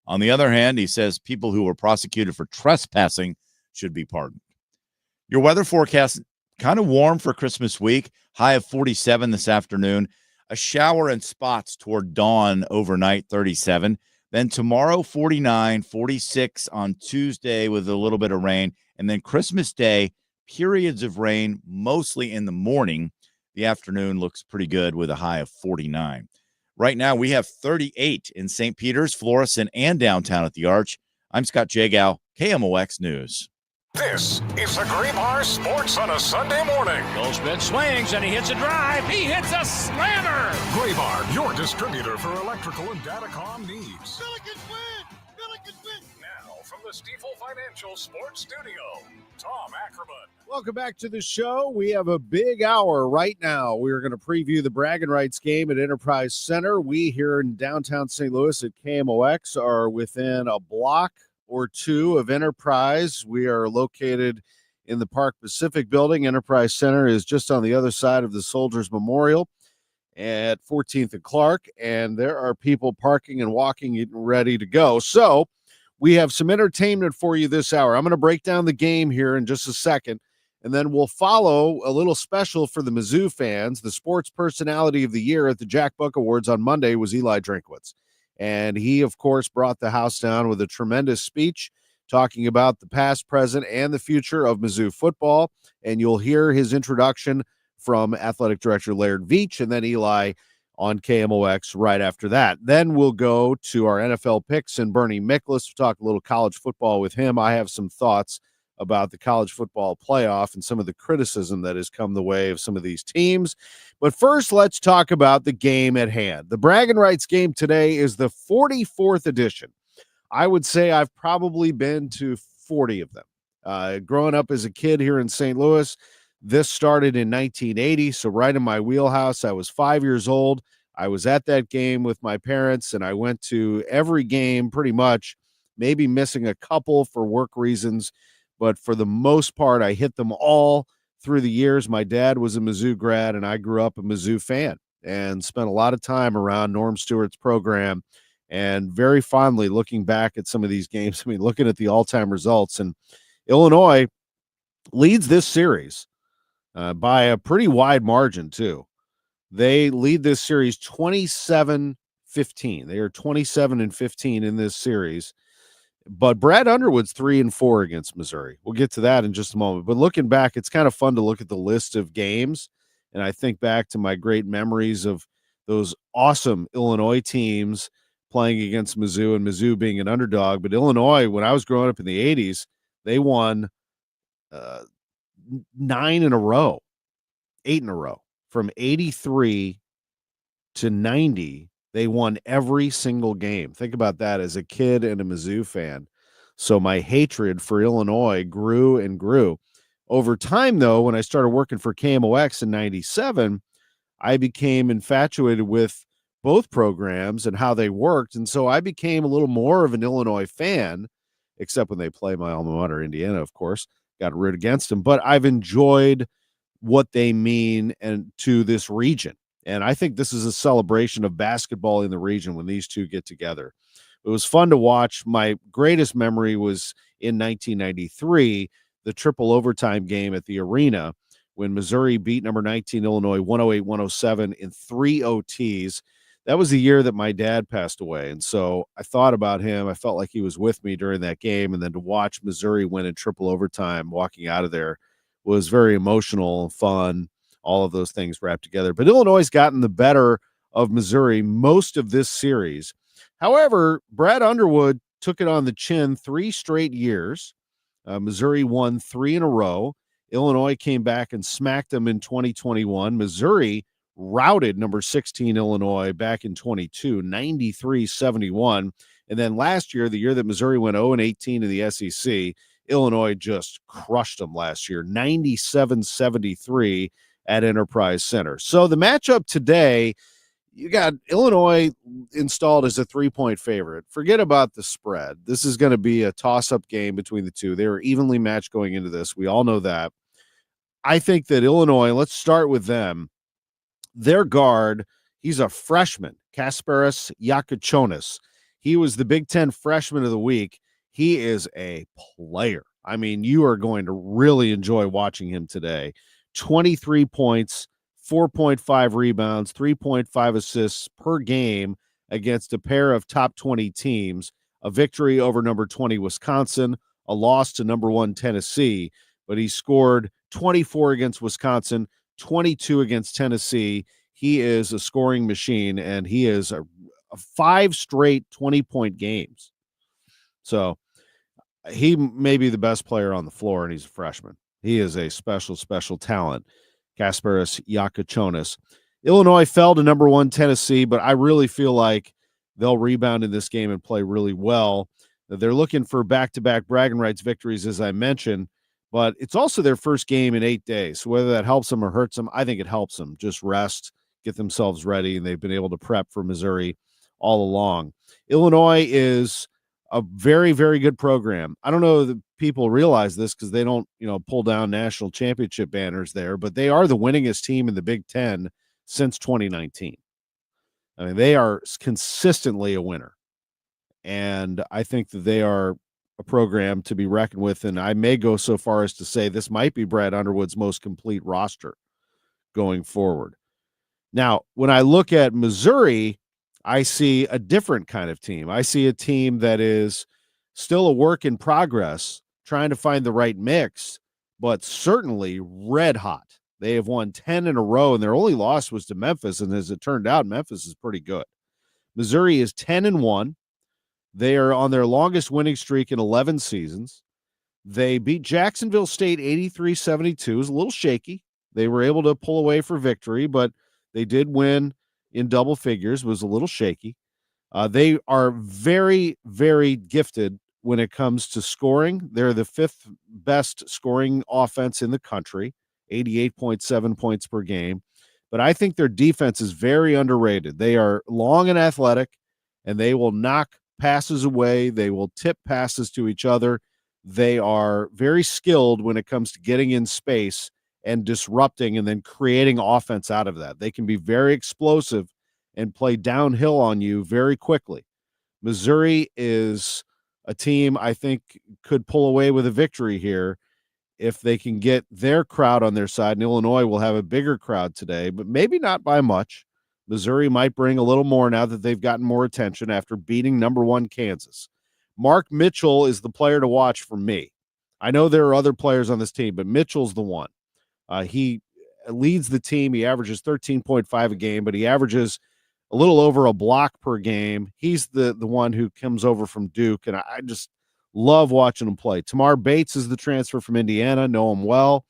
On the other hand, he says people who were prosecuted for trespassing should be pardoned. Your weather forecast, kind of warm for Christmas week, high of 47 this afternoon. A shower in spots toward dawn overnight, 37. Then tomorrow, 49, 46 on Tuesday with a little bit of rain. And then Christmas Day, periods of rain, mostly in the morning. The afternoon looks pretty good with a high of 49. Right now, we have 38 in St. Peters, Florissant, and downtown at the Arch. I'm Scott Jagow, KMOX News. This is the Graybar Sports on a Sunday morning. Goldschmidt swings and he hits a drive. He hits a slammer. Graybar, your distributor for electrical and datacom needs. Billikens win! Billikens win! Now, from the Stifel Financial Sports Studio, Tom Ackerman. Welcome back to the show. We have a big hour right now. We are going to preview the Braggin Rights game at Enterprise Center. We here in downtown St. Louis at KMOX are within a block or two of Enterprise. We are located in the Park Pacific building. Enterprise Center is just on the other side of the Soldiers Memorial at 14th and Clark, and there are people parking and walking, getting ready to go. So we have some entertainment for you this hour. I'm going to break down the game here in just a second, and then we'll follow a little special for the Mizzou fans. The sports personality of the year at the Jack Buck Awards on Monday was Eli Drinkwitz. And he, of course, brought the house down with a tremendous speech talking about the past, present, and the future of Mizzou football. And you'll hear his introduction from Athletic Director Laird Veach and then Eli on KMOX right after that. Then we'll go to our NFL picks and Bernie Miklasz. We'll talk a little college football with him. I have some thoughts about the college football playoff and some of the criticism that has come the way of some of these teams. But first, let's talk about the game at hand. The Braggin Rights game today is the 44th edition. I would say I've probably been to 40 of them. Growing up as a kid here in St. Louis, this started in 1980, so right in my wheelhouse. I was 5 years old. I was at that game with my parents, and I went to every game pretty much, maybe missing a couple for work reasons. But for the most part, I hit them all through the years. My dad was a Mizzou grad, and I grew up a Mizzou fan and spent a lot of time around Norm Stewart's program and very fondly looking back at some of these games. I mean, looking at the all-time results. And Illinois leads this series by a pretty wide margin, too. They lead this series 27-15. They are 27-15 in this series. But Brad Underwood's 3-4 against Missouri. We'll get to that in just a moment. But looking back, it's kind of fun to look at the list of games. And I think back to my great memories of those awesome Illinois teams playing against Mizzou and Mizzou being an underdog. But Illinois, when I was growing up in the 80s, they won 8 in a row. From 83 to 90. They won every single game. Think about that as a kid and a Mizzou fan. So my hatred for Illinois grew and grew. Over time, though, when I started working for KMOX in 97, I became infatuated with both programs and how they worked. And so I became a little more of an Illinois fan, except when they play my alma mater, Indiana, of course. Got to root against them. But I've enjoyed what they mean and to this region. And I think this is a celebration of basketball in the region when these two get together. It was fun to watch. My greatest memory was in 1993, the triple overtime game at the arena when Missouri beat number 19 Illinois 108-107 in 3 OTs. That was the year that my dad passed away. And so I thought about him. I felt like he was with me during that game. And then to watch Missouri win in triple overtime, walking out of there was very emotional and fun. All of those things wrapped together. But Illinois has gotten the better of Missouri most of this series. However, Brad Underwood took it on the chin 3 straight years. Missouri won 3 in a row. Illinois came back and smacked them in 2021. Missouri routed number 16 Illinois back in 22, 93-71. And then last year, the year that Missouri went 0-18 in the SEC, Illinois just crushed them last year, 97-73. At Enterprise Center. So the matchup today, you got Illinois installed as a 3-point favorite. Forget about the spread. This is going to be a toss-up game between the two. They were evenly matched going into this. We all know that. I think that Illinois, let's start with them. Their guard, he's a freshman, Kasparas Yakuchonis. He was the Big Ten Freshman of the Week. He is a player. I mean, you are going to really enjoy watching him today. 23 points, 4.5 rebounds, 3.5 assists per game against a pair of top 20 teams, a victory over number 20 Wisconsin, a loss to number 1 Tennessee, but he scored 24 against Wisconsin, 22 against Tennessee. He is a scoring machine, and he is a 5 straight 20-point games. So he may be the best player on the floor, and he's a freshman. He is a special, special talent. Kasparas Yakachonis. Illinois fell to number 1 Tennessee, but I really feel like they'll rebound in this game and play really well. They're looking for back-to-back Braggin Rights victories, as I mentioned, but it's also their first game in 8 days. So whether that helps them or hurts them, I think it helps them. Just rest, get themselves ready, and they've been able to prep for Missouri all along. Illinois is a very, very good program. I don't know that people realize this because they don't, pull down national championship banners there, but they are the winningest team in the Big Ten since 2019. I mean, they are consistently a winner. And I think that they are a program to be reckoned with. And I may go so far as to say this might be Brad Underwood's most complete roster going forward. Now, when I look at Missouri, I see a different kind of team. I see a team that is still a work in progress, trying to find the right mix, but certainly red hot. They have won 10 in a row, and their only loss was to Memphis. And as it turned out, Memphis is pretty good. Missouri is 10-1. They are on their longest winning streak in 11 seasons. They beat Jacksonville State 83-72. It was a little shaky. They were able to pull away for victory, but they did win in double figures. It was a little shaky. They are very, very gifted when it comes to scoring. They're the 5th best scoring offense in the country, 88.7 points per game. But I think their defense is very underrated. They are long and athletic, and they will knock passes away. They will tip passes to each other. They are very skilled when it comes to getting in space and disrupting and then creating offense out of that. They can be very explosive and play downhill on you very quickly. Missouri is a team I think could pull away with a victory here if they can get their crowd on their side. And Illinois will have a bigger crowd today, but maybe not by much. Missouri might bring a little more now that they've gotten more attention after beating number 1 Kansas. Mark Mitchell is the player to watch for me. I know there are other players on this team, but Mitchell's the one. He leads the team. He averages 13.5 a game, but he averages a little over a block per game. He's the one who comes over from Duke, and I just love watching him play. Tamar Bates is the transfer from Indiana. Know him well.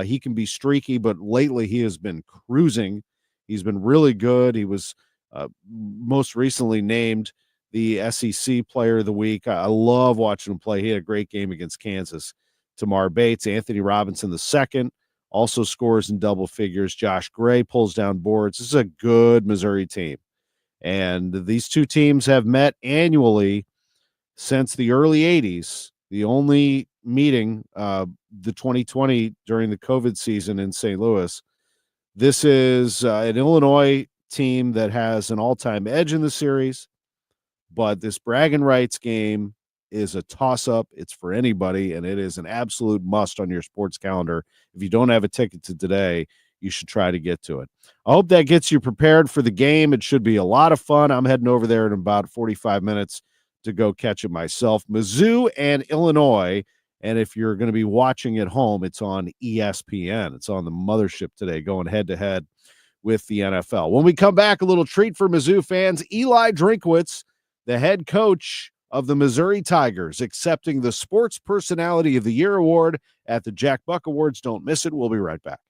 He can be streaky, but lately he has been cruising. He's been really good. He was most recently named the SEC Player of the Week. I love watching him play. He had a great game against Kansas. Tamar Bates, Anthony Robinson II, also scores in double figures. Josh Gray pulls down boards. This is a good Missouri team. And these two teams have met annually since the early 80s. The only meeting, the 2020 during the COVID season in St. Louis. This is an Illinois team that has an all-time edge in the series, but this Braggin Rights game is a toss-up. It's for anybody, and it is an absolute must on your sports calendar. If you don't have a ticket to today, you should try to get to it. I hope that gets you prepared for the game. It should be a lot of fun. I'm heading over there in about 45 minutes to go catch it myself. Mizzou and Illinois, and if you're going to be watching at home, it's on ESPN. It's on the mothership today, going head-to-head with the NFL. When we come back, a little treat for Mizzou fans. Eli Drinkwitz, the head coach of the Missouri Tigers, accepting the Sports Personality of the Year award at the Jack Buck Awards. Don't miss it. We'll be right back.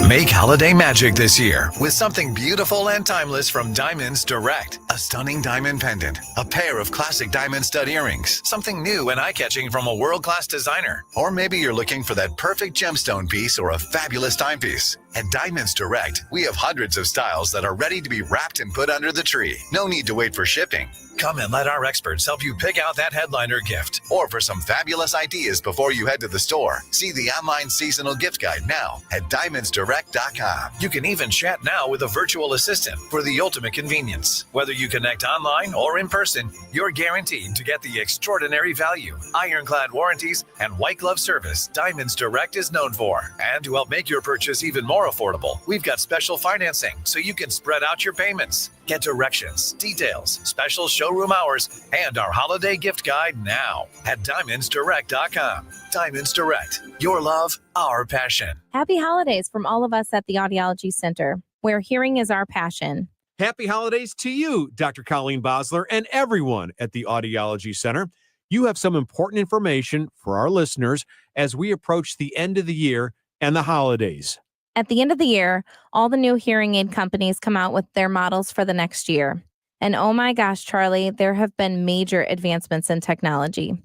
Make holiday magic this year with something beautiful and timeless from Diamonds Direct. A stunning diamond pendant, a pair of classic diamond stud earrings, something new and eye-catching from a world-class designer. Or maybe you're looking for that perfect gemstone piece or a fabulous timepiece. At Diamonds Direct, we have hundreds of styles that are ready to be wrapped and put under the tree. No need to wait for shipping. Come and let our experts help you pick out that headliner gift. Or for some fabulous ideas before you head to the store, see the online seasonal gift guide now at DiamondsDirect.com. You can even chat now with a virtual assistant for the ultimate convenience. Whether you connect online or in person, you're guaranteed to get the extraordinary value, ironclad warranties, and white glove service Diamonds Direct is known for. And to help make your purchase even more affordable, we've got special financing so you can spread out your payments. Get directions, details, special showroom hours, and our holiday gift guide now at DiamondsDirect.com. Diamonds Direct. Your love, our passion. Happy holidays from all of us at the Audiology Center, where hearing is our passion. Happy holidays to you, Dr. Colleen Bosler, and everyone at the Audiology Center. you have some important information for our listeners as we approach the end of the year and the holidays. At the end of the year, all the new hearing aid companies come out with their models for the next year. And oh my gosh, Charlie, there have been major advancements in technology.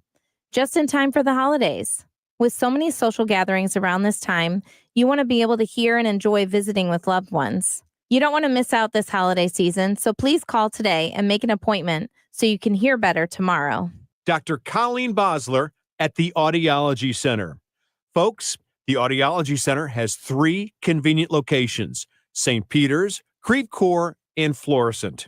Just in time for the holidays. With so many social gatherings around this time, you want to be able to hear and enjoy visiting with loved ones. You don't want to miss out this holiday season, so please call today and make an appointment so you can hear better tomorrow. Dr. Colleen Bosler at the Audiology Center. Folks, the Audiology Center has 3 convenient locations: St. Peter's, Creve Coeur, and Florissant.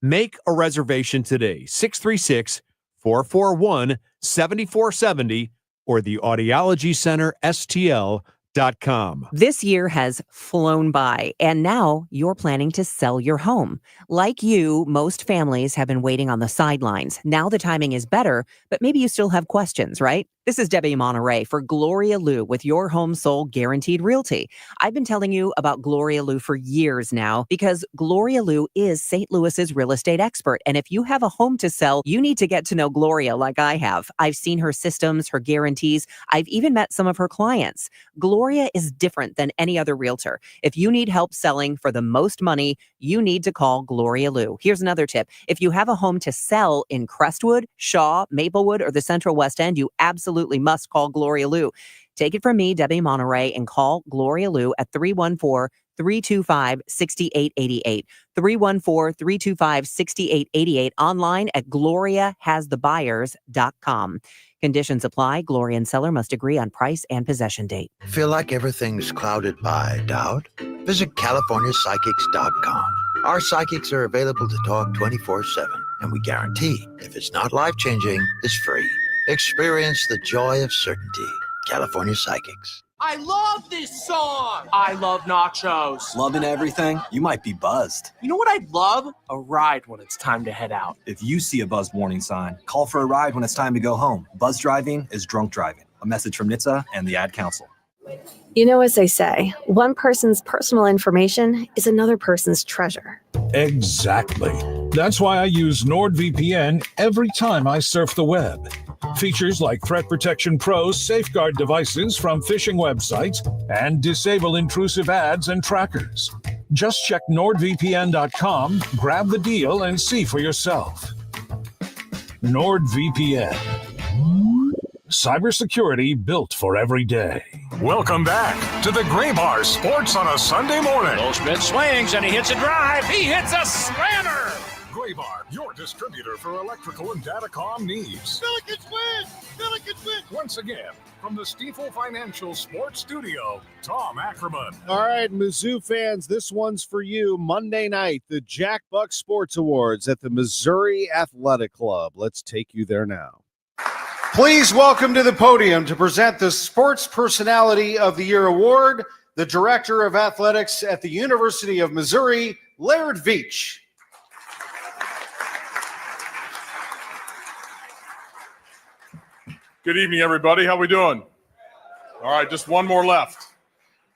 Make a reservation today, 636-441-7470 or the Audiology Center STL.com. This year has flown by, and now you're planning to sell your home. Like you, most families have been waiting on the sidelines. Now the timing is better, but maybe you still have questions, right? This is Debbie Monterey for Gloria Lou with Your Home Sold Guaranteed Realty. I've been telling you about Gloria Lou for years now because Gloria Lou is St. Louis's real estate expert. And if you have a home to sell, you need to get to know Gloria like I have. I've seen her systems, her guarantees. I've even met some of her clients. Gloria is different than any other realtor. If you need help selling for the most money, you need to call Gloria Lou. Here's another tip. If you have a home to sell in Crestwood, Shaw, Maplewood, or the Central West End, you absolutely must call Gloria Lou. Take it from me, Debbie Monterey, and call Gloria Lou at 314-325-6888. 314-325-6888. Online at gloriahasthebuyers.com. Conditions apply. Gloria and seller must agree on price and possession date. Feel like everything's clouded by doubt? Visit CaliforniaPsychics.com. Our psychics are available to talk 24/7, and we guarantee if it's not life-changing, it's free. Experience the joy of certainty. California Psychics. I love this song. I love nachos. Loving everything? You might be buzzed. You know what I'd love? A ride when it's time to head out. If you see a buzzed warning sign, call for a ride when it's time to go home. Buzz driving is drunk driving. A message from NHTSA and the Ad Council. You know, as they say, one person's personal information is another person's treasure. Exactly. That's why I use NordVPN every time I surf the web. Features like Threat Protection Pro's safeguard devices from phishing websites and disable intrusive ads and trackers. Just check NordVPN.com, grab the deal, and see for yourself. NordVPN. Cybersecurity built for every day. Welcome back to the Gray Bar Sports on a Sunday morning. Goldschmidt swings and he hits a drive. He hits a slammer. Gray Bar, your distributor for electrical and datacom needs. Billikens win! Billikens win! Once again, from the Stifel Financial Sports Studio, Tom Ackerman. All right, Mizzou fans, this one's for you. Monday night, the Jack Buck Sports Awards at the Missouri Athletic Club. Let's take you there now. Please welcome to the podium to present the Sports Personality of the Year Award, the Director of Athletics at the University of Missouri, Laird Veach. Good evening, everybody. How we doing? All right, just one more left.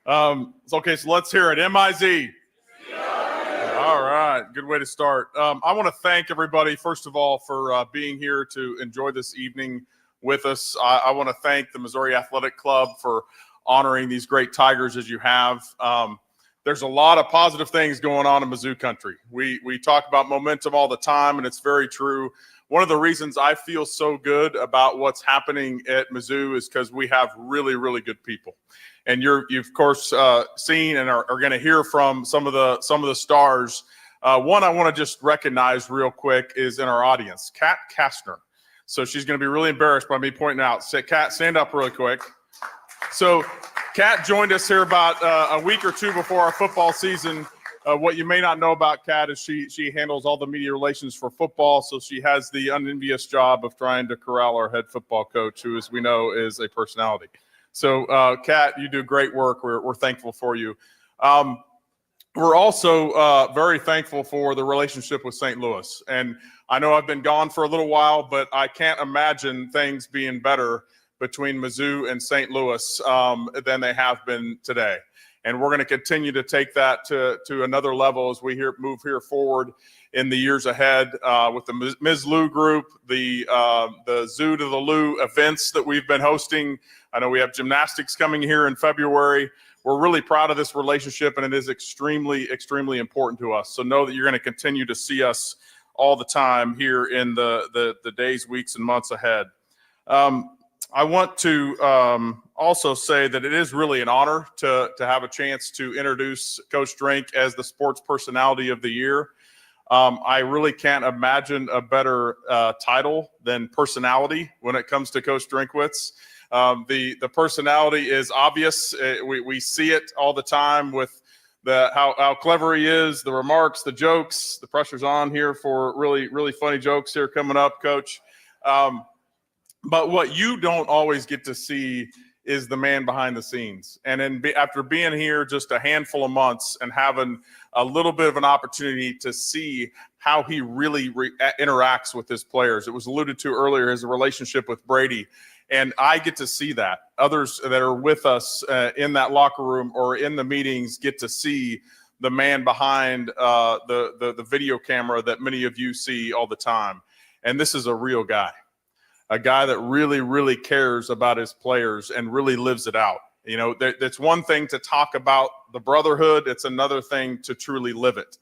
Okay, so let's hear it. MIZ. All right, good way to start. I want to thank everybody, first of all, for being here to enjoy this evening with us. I want to thank the Missouri Athletic Club for honoring these great Tigers as you have. There's a lot of positive things going on in Mizzou country. We talk about momentum all the time, and it's very true. One of the reasons I feel so good about what's happening at Mizzou is because we have really, really good people. And you've of course seen and are going to hear from some of the stars. One I want to just recognize real quick is in our audience, Kat Kastner. So she's going to be really embarrassed by me pointing out. Say, Kat, stand up really quick. So Kat joined us here about a week or two before our football season. What you may not know about Kat is she handles all the media relations for football, so she has the unenvious job of trying to corral our head football coach, who, as we know, is a personality. So, Kat, you do great work. We're thankful for you. We're also very thankful for the relationship with St. Louis. And I know I've been gone for a little while, but I can't imagine things being better between Mizzou and St. Louis than they have been today. And we're going to continue to take that to another level as we move here forward. in the years ahead with the Ms. Lou group, the Zoo to the Lou events that we've been hosting. I know we have gymnastics coming here in February. We're really proud of this relationship, and it is extremely, extremely important to us. So know that you're going to continue to see us all the time here in the days, weeks, and months ahead. I want to also say that it is really an honor to have a chance to introduce Coach Drink as the Sports Personality of the Year. I really can't imagine a better title than personality when it comes to Coach Drinkwitz. The personality is obvious. We see it all the time with how clever he is, the remarks, the jokes. The pressure's on here for really, really funny jokes here coming up, Coach. But what you don't always get to see is the man behind the scenes. And then after being here just a handful of months and having a little bit of an opportunity to see how he really interacts with his players. It was alluded to earlier, his relationship with Brady. And I get to see that. Others that are with us in that locker room or in the meetings get to see the man behind the video camera that many of you see all the time. And this is a real guy. A guy that really, really cares about his players and really lives it out. You know, it's one thing to talk about the brotherhood. It's another thing to truly live it.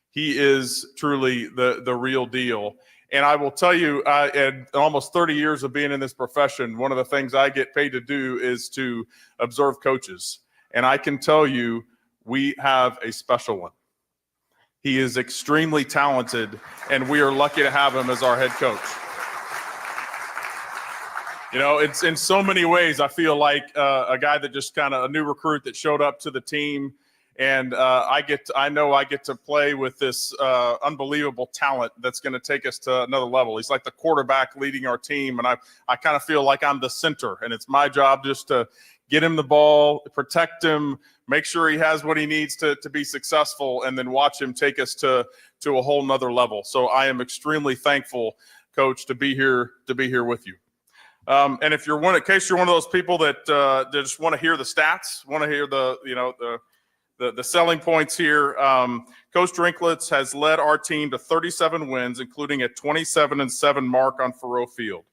He is truly the real deal. And I will tell you, in almost 30 years of being in this profession, one of the things I get paid to do is to observe coaches. And I can tell you, we have a special one. He is extremely talented, and we are lucky to have him as our head coach. You know, it's in so many ways, I feel like a guy that just kind of a new recruit that showed up to the team. And I know I get to play with this unbelievable talent that's going to take us to another level. He's like the quarterback leading our team. And I kind of feel like I'm the center. And it's my job just to get him the ball, protect him, make sure he has what he needs to be successful, and then watch him take us to a whole nother level. So I am extremely thankful, Coach, to be here with you. And if you're in case you're one of those people that just want to hear the stats, want to hear the selling points here, Coach Drinkwitz has led our team to 37 wins, including a 27-7 mark on Faroe Field.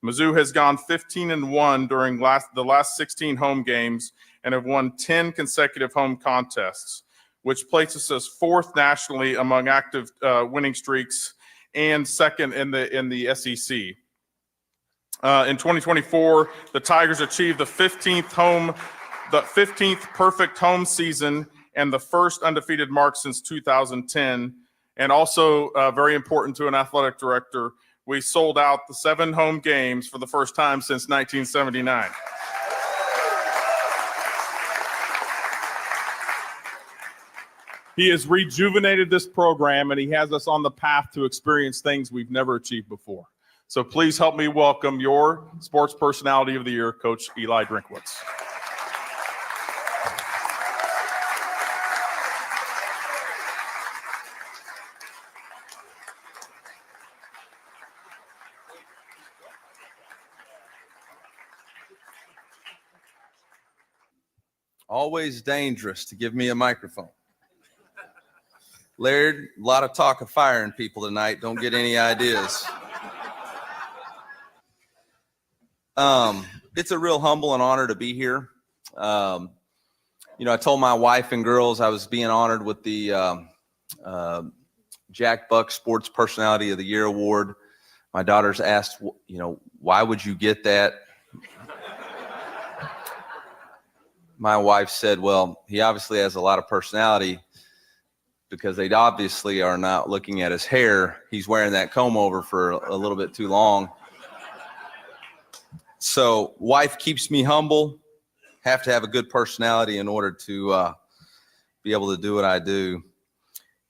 Mizzou has gone 15-1 during the last 16 home games and have won 10 consecutive home contests, which places us fourth nationally among active winning streaks and second in the SEC. In 2024, the Tigers achieved the 15th perfect home season and the first undefeated mark since 2010. And also very important to an athletic director, we sold out the 7 home games for the first time since 1979. He has rejuvenated this program, and he has us on the path to experience things we've never achieved before. So please help me welcome your Sports Personality of the Year, Coach Eli Drinkwitz. Always dangerous to give me a microphone. Laird, a lot of talk of firing people tonight. Don't get any ideas. It's a real humble and honor to be here. I told my wife and girls I was being honored with the Jack Buck Sports Personality of the Year Award. My daughters asked, why would you get that? My wife said, well, he obviously has a lot of personality because they obviously are not looking at his hair. He's wearing that comb over for a little bit too long. So wife keeps me humble, have to have a good personality in order to be able to do what I do.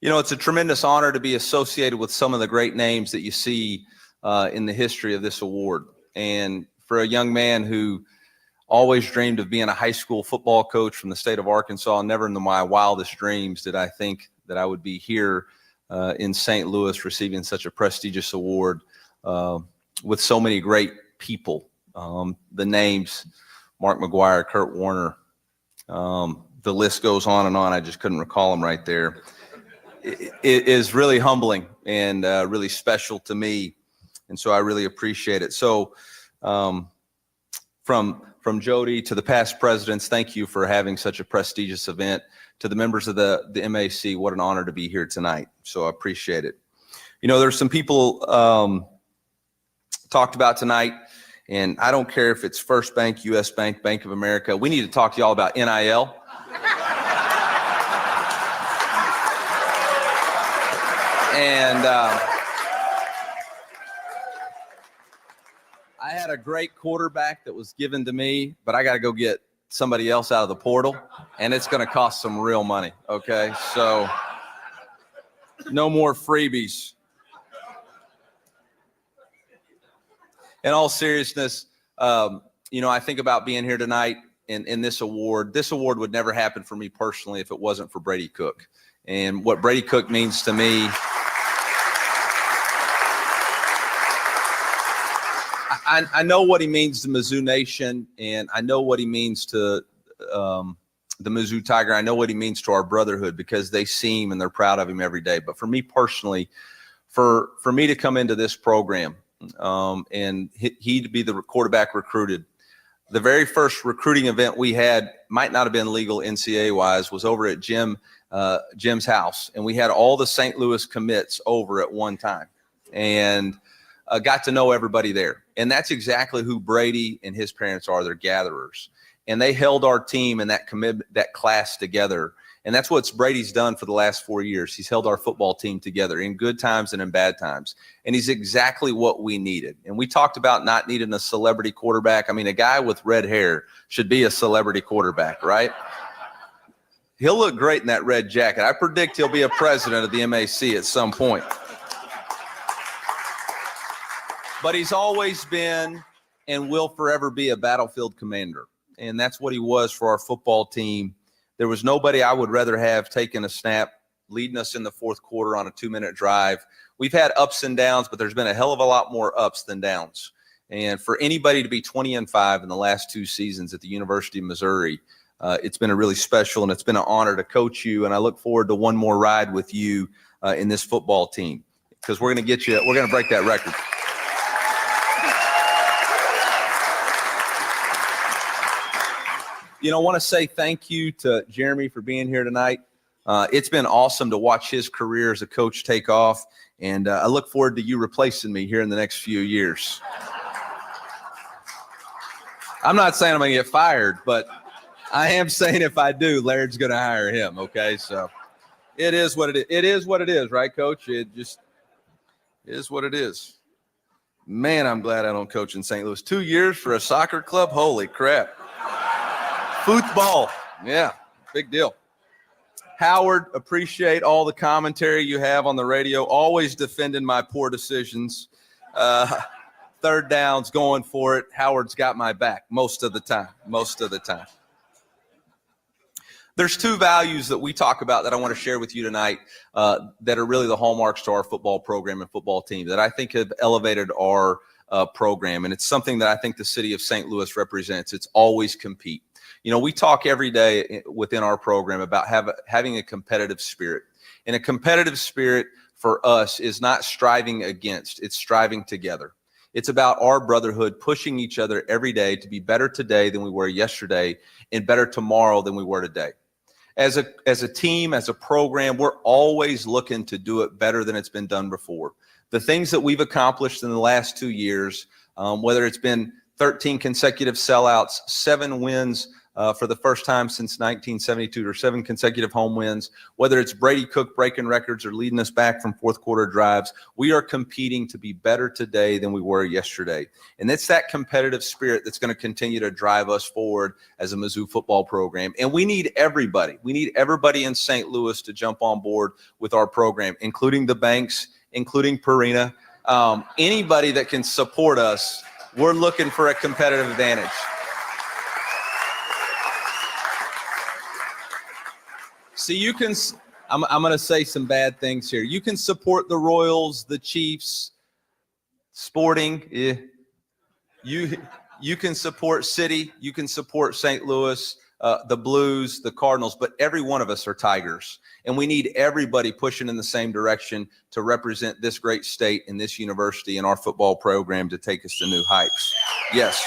It's a tremendous honor to be associated with some of the great names that you see in the history of this award. And for a young man who always dreamed of being a high school football coach from the state of Arkansas, never in my wildest dreams did I think that I would be here in St. Louis receiving such a prestigious award with so many great people. The names, Marc McGuire, Kurt Warner, the list goes on and on. I just couldn't recall them right there. is really humbling and really special to me. And so I really appreciate it. So from Jody to the past presidents, thank you for having such a prestigious event. To the members of the MAC, what an honor to be here tonight. So I appreciate it. You know, there's some people talked about tonight, and I don't care if it's First Bank, U.S. Bank, Bank of America. We need to talk to y'all about NIL. And I had a great quarterback that was given to me, but I got to go get somebody else out of the portal, and it's going to cost some real money, okay? So no more freebies. In all seriousness, you know, I think about being here tonight in this award. This award would never happen for me personally if it wasn't for Brady Cook. And what Brady Cook means to me, I know what he means to Mizzou Nation, and I know what he means to the Mizzou Tiger. I know what he means to our brotherhood because they see him and they're proud of him every day. But for me personally, for me to come into this program and he to be the quarterback recruited, the very first recruiting event we had, might not have been legal NCAA-wise, was over at Jim's house. And we had all the St. Louis commits over at one time. And got to know everybody there. And that's exactly who Brady and his parents are. They're gatherers. And they held our team and that class together. And that's what Brady's done for the last 4 years. He's held our football team together in good times and in bad times. And he's exactly what we needed. And we talked about not needing a celebrity quarterback. I mean, a guy with red hair should be a celebrity quarterback, right? He'll look great in that red jacket. I predict he'll be a president of the MAC at some point. But he's always been and will forever be a battlefield commander. And that's what he was for our football team. There was nobody I would rather have taken a snap, leading us in the fourth quarter on a 2-minute drive. We've had ups and downs, but there's been a hell of a lot more ups than downs. And for anybody to be 20-5 in the last 2 seasons at the University of Missouri, it's been a really special, and it's been an honor to coach you. And I look forward to one more ride with you in this football team, because we're going to break that record. You know, I want to say thank you to Jeremy for being here tonight. It's been awesome to watch his career as a coach take off, and I look forward to you replacing me here in the next few years. I'm not saying I'm going to get fired, but I am saying if I do, Laird's going to hire him, okay? So it is what it is. It is what it is, right, Coach? It just is what it is. Man, I'm glad I don't coach in St. Louis. 2 years for a soccer club? Holy crap. Football. Yeah, big deal. Howard, appreciate all the commentary you have on the radio, always defending my poor decisions. Third downs, going for it. Howard's got my back most of the time. There's 2 values that we talk about that I want to share with you tonight that are really the hallmarks to our football program and football team that I think have elevated our program. And it's something that I think the city of St. Louis represents. It's always compete. You know, we talk every day within our program about having a competitive spirit. And a competitive spirit for us is not striving against, it's striving together. It's about our brotherhood pushing each other every day to be better today than we were yesterday and better tomorrow than we were today. As a team, as a program, we're always looking to do it better than it's been done before. The things that we've accomplished in the last 2 years, whether it's been 13 consecutive sellouts, 7 wins for the first time since 1972, or 7 consecutive home wins, whether it's Brady Cook breaking records or leading us back from fourth quarter drives, we are competing to be better today than we were yesterday. And it's that competitive spirit that's going to continue to drive us forward as a Mizzou football program. And we need everybody. We need everybody in St. Louis to jump on board with our program, including the banks, including Purina, anybody that can support us. We're looking for a competitive advantage. See, you can, I'm going to say some bad things here. You can support the Royals, the Chiefs, Sporting. You can support City. You can support St. Louis. the Blues, the Cardinals, but every one of us are Tigers. And we need everybody pushing in the same direction to represent this great state and this university and our football program to take us to new heights. Yes.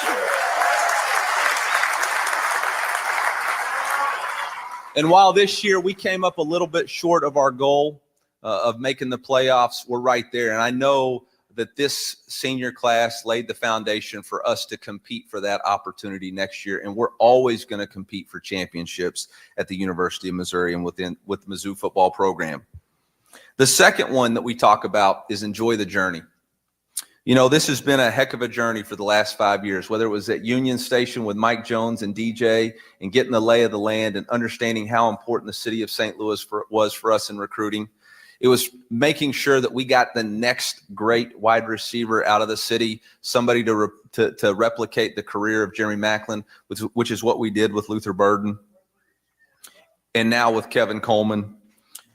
And while this year we came up a little bit short of our goal of making the playoffs, we're right there. And I know that this senior class laid the foundation for us to compete for that opportunity next year. And we're always going to compete for championships at the University of Missouri and with the Mizzou football program. The second one that we talk about is enjoy the journey. You know, this has been a heck of a journey for the last 5 years, whether it was at Union Station with Mike Jones and DJ and getting the lay of the land and understanding how important the city of St. Louis was for us in recruiting. It was making sure that we got the next great wide receiver out of the city, somebody to replicate the career of Jeremy Maclin, which is what we did with Luther Burden. And now with Kevin Coleman.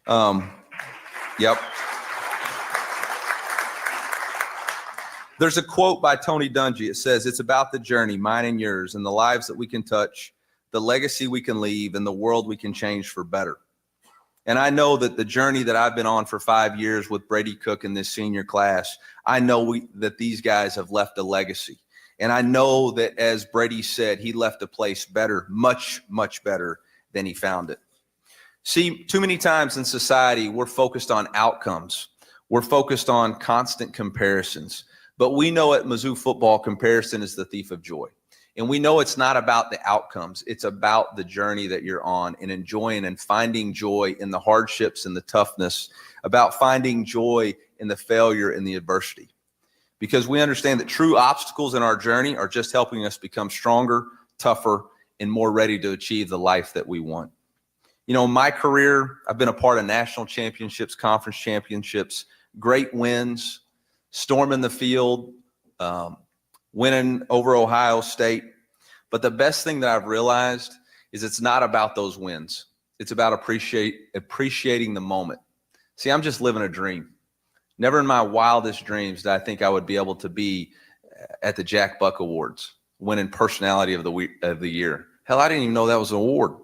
Yep. There's a quote by Tony Dungy. It says, "It's about the journey, mine and yours, and the lives that we can touch, the legacy we can leave, and the world we can change for better." And I know that the journey that I've been on for 5 years with Brady Cook in this senior class, I know that these guys have left a legacy. And I know that, as Brady said, he left a place better, much, much better than he found it. See, too many times in society, we're focused on outcomes. We're focused on constant comparisons. But we know at Mizzou football, comparison is the thief of joy. And we know it's not about the outcomes. It's about the journey that you're on and enjoying and finding joy in the hardships and the toughness, about finding joy in the failure and the adversity. Because we understand that true obstacles in our journey are just helping us become stronger, tougher, and more ready to achieve the life that we want. You know, in my career, I've been a part of national championships, conference championships, great wins, storming the field, winning over Ohio State. But the best thing that I've realized is it's not about those wins. It's about appreciating the moment. See, I'm just living a dream. Never in my wildest dreams did I think I would be able to be at the Jack Buck Awards, winning Personality of the Year. Hell, I didn't even know that was an award.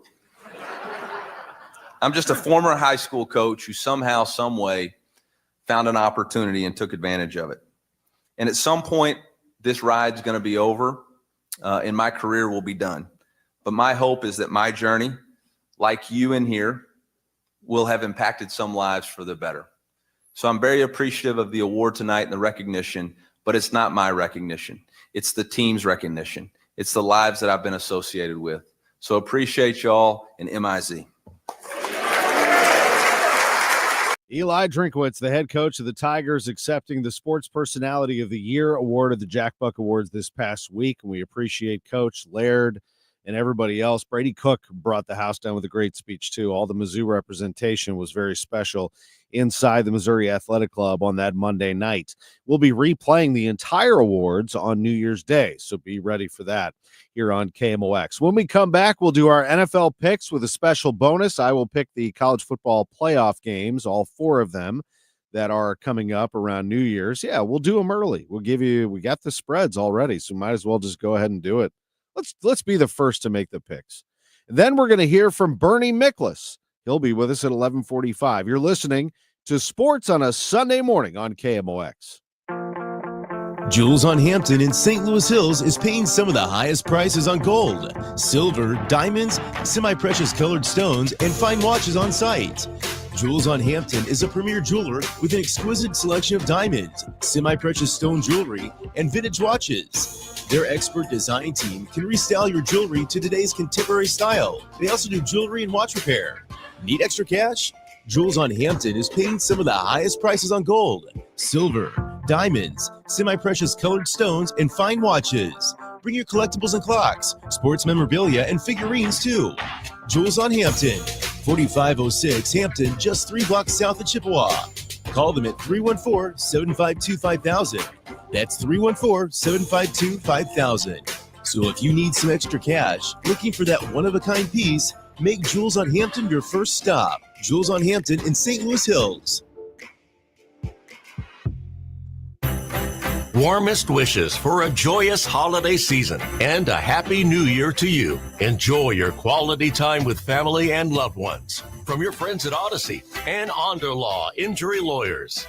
I'm just a former high school coach who somehow, some way, found an opportunity and took advantage of it. And at some point, this ride's going to be over and my career will be done. But my hope is that my journey, like you in here, will have impacted some lives for the better. So I'm very appreciative of the award tonight and the recognition, but it's not my recognition. It's the team's recognition. It's the lives that I've been associated with. So appreciate y'all, and MIZ. Eli Drinkwitz, the head coach of the Tigers, accepting the Sports Personality of the Year award at the Jack Buck Awards this past week. And we appreciate Coach Laird and everybody else. Brady Cook brought the house down with a great speech, too. All the Mizzou representation was very special inside the Missouri Athletic Club on that Monday night. We'll be replaying the entire awards on New Year's Day, so be ready for that here on KMOX. When we come back, we'll do our NFL picks with a special bonus. I will pick the college football playoff games, all 4 of them that are coming up around New Year's. Yeah, we'll do them early. We got the spreads already, so might as well just go ahead and do it. Let's be the first to make the picks. And then we're going to hear from Bernie Miklasz. He'll be with us at 11:45. You're listening to Sports on a Sunday morning on KMOX. Jewels on Hampton in St. Louis Hills is paying some of the highest prices on gold, silver, diamonds, semi-precious colored stones, and fine watches on site. Jewels on Hampton is a premier jeweler with an exquisite selection of diamonds, semi-precious stone jewelry, and vintage watches. Their expert design team can restyle your jewelry to today's contemporary style. They also do jewelry and watch repair. Need extra cash? Jewels on Hampton is paying some of the highest prices on gold, silver, diamonds, semi-precious colored stones, and fine watches. Bring your collectibles and clocks, sports memorabilia, and figurines too. Jewels on Hampton, 4506 Hampton, just 3 blocks south of Chippewa. Call them at 314-752-5000. That's 314-752-5000. So if you need some extra cash, looking for that one-of-a-kind piece, make Jewels on Hampton your first stop. Jewels on Hampton in St. Louis Hills. Warmest wishes for a joyous holiday season and a happy new year to you. Enjoy your quality time with family and loved ones. From your friends at Odyssey and Onderlaw Injury Lawyers.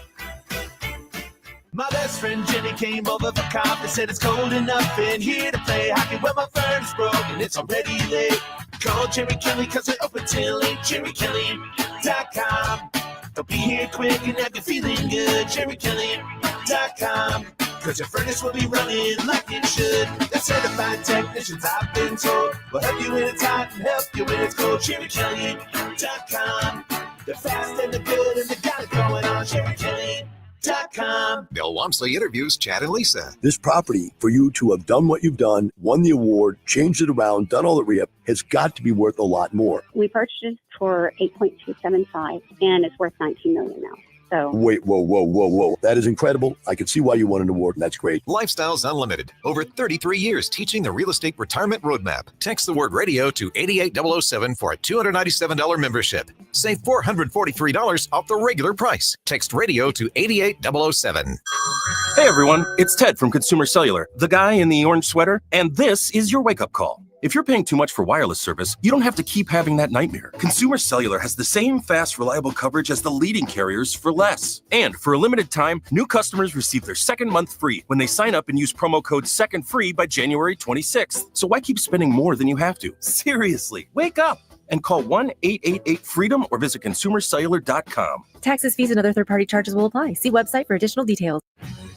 My best friend Jenny came over for coffee, said it's cold enough in here to play hockey. Well, my furnace broke and it's already late. Call Jerry Kelly because they're open till 8, JerryKelly.com. They'll be here quick and have you feeling good, JerryKelly.com. Cause your furnace will be running like it should. They're certified technicians, I've been told, will help you when it's hot and help you when it's cold, JerryKelly.com. They're fast and they're good and they got it going on, JerryKelly.com. Bill Wamsley interviews Chad and Lisa. This property, for you to have done what you've done, won the award, changed it around, done all the re-up, has got to be worth a lot more. We purchased it for $8.275, and it's worth $19 million now. So wait, whoa. That is incredible. I can see why you won an award, and that's great. Lifestyles Unlimited. Over 33 years teaching the real estate retirement roadmap. Text the word radio to 88007 for a $297 membership. Save $443 off the regular price. Text radio to 88007. Hey everyone, it's Ted from Consumer Cellular, the guy in the orange sweater, and this is your wake-up call. If you're paying too much for wireless service, you don't have to keep having that nightmare. Consumer Cellular has the same fast, reliable coverage as the leading carriers for less. And for a limited time, new customers receive their second month free when they sign up and use promo code SECONDFREE by January 26th. So why keep spending more than you have to? Seriously, wake up and call 1-888-FREEDOM or visit consumercellular.com. Taxes, fees, and other third-party charges will apply. See website for additional details.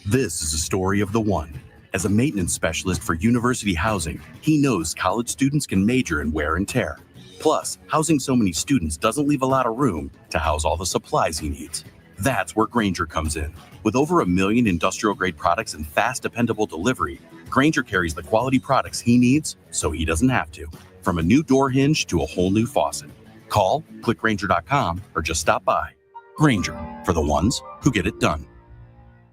This is a story of the one. As a maintenance specialist for university housing, he knows college students can major in wear and tear. Plus, housing so many students doesn't leave a lot of room to house all the supplies he needs. That's where Grainger comes in. With over 1 million industrial-grade products and fast, dependable delivery, Grainger carries the quality products he needs so he doesn't have to. From a new door hinge to a whole new faucet. Call, click Grainger.com, or just stop by. Grainger, for the ones who get it done.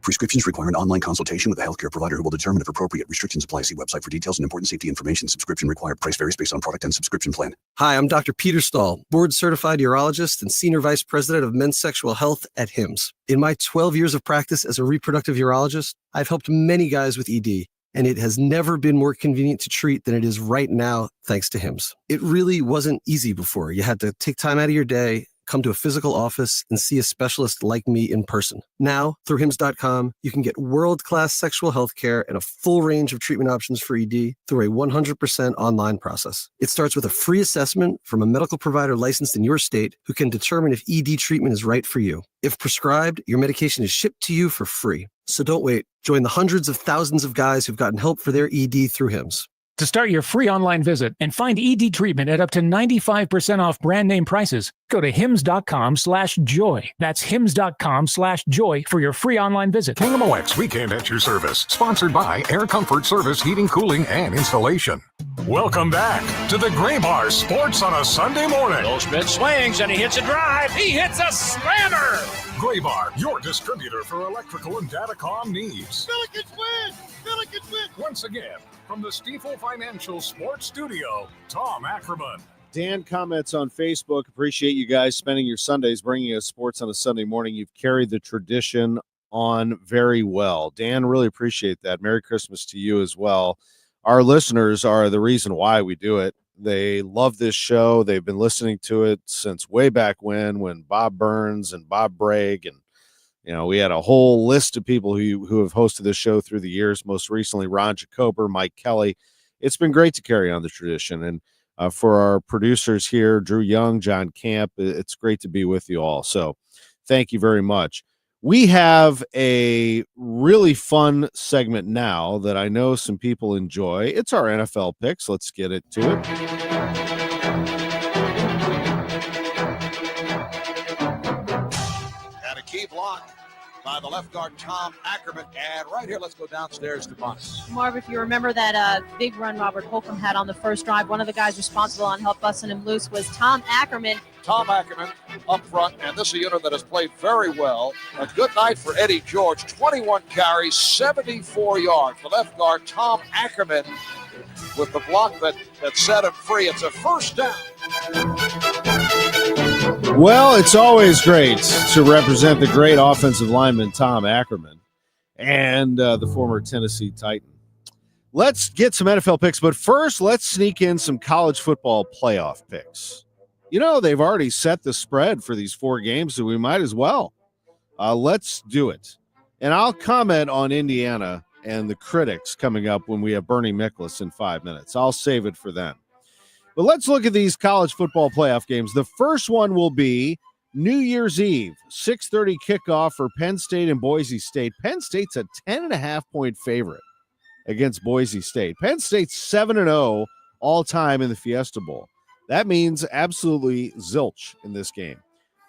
Prescriptions require an online consultation with a healthcare provider who will determine if appropriate. Restrictions apply. See website for details and important safety information. Subscription required. Price varies based on product and subscription plan. Hi, I'm Dr. Peter Stahl, board-certified urologist and senior vice president of men's sexual health at HIMSS. In my 12 years of practice as a reproductive urologist, I've helped many guys with ED, and it has never been more convenient to treat than it is right now, thanks to HIMSS. It really wasn't easy before. You had to take time out of your day, come to a physical office, and see a specialist like me in person. Now, through HIMSS.com, you can get world-class sexual health care and a full range of treatment options for ED through a 100% online process. It starts with a free assessment from a medical provider licensed in your state who can determine if ED treatment is right for you. If prescribed, your medication is shipped to you for free. So don't wait. Join the hundreds of thousands of guys who've gotten help for their ED through HIMSS. To start your free online visit and find ED treatment at up to 95% off brand name prices, go to hims.com/joy. That's hims.com/joy for your free online visit. KMOX Weekend at your service. Sponsored by Air Comfort Service Heating, Cooling, and Installation. Welcome back to the Gray Bar Sports on a Sunday morning. Goldschmidt swings and he hits a drive. He hits a slammer. Gray Bar, your distributor for electrical and datacom needs. Billikens win! Billikens win! Once again, from the Stifel Financial Sports Studio, Tom Ackerman. Dan comments on Facebook. Appreciate you guys spending your Sundays bringing us sports on a Sunday morning. You've carried the tradition on very well. Dan, really appreciate that. Merry Christmas to you as well. Our listeners are the reason why we do it. They love this show. They've been listening to it since way back when Bob Burns and Bob Bragg, and we had a whole list of people who have hosted this show through the years. Most recently, Ron Jacober, Mike Kelly. It's been great to carry on the tradition. And for our producers here, Drew Young, John Camp, it's great to be with you all. So thank you very much. We have a really fun segment now that I know some people enjoy. It's our NFL picks. Let's get it to it. And a key block by the left guard, Tom Ackerman. And right here, let's go downstairs to Bunce. Marv, if you remember that big run Robert Holcomb had on the first drive, one of the guys responsible on help busting him loose was Tom Ackerman. Tom Ackerman up front, and this is a unit that has played very well. A good night for Eddie George. 21 carries, 74 yards. The left guard, Tom Ackerman, with the block that set him free. It's a first down. Well, it's always great to represent the great offensive lineman, Tom Ackerman. and the former Tennessee Titan. Let's get some NFL picks, but first, let's sneak in some college football playoff picks. You know, they've already set the spread for these 4 games, so we might as well. Let's do it. And I'll comment on Indiana and the critics coming up when we have Bernie Miklasz in 5 minutes. I'll save it for then. But let's look at these college football playoff games. The first one will be New Year's Eve, 6:30 kickoff for Penn State and Boise State. Penn State's a 10.5-point favorite against Boise State. Penn State's 7-0 all-time in the Fiesta Bowl. That means absolutely zilch in this game.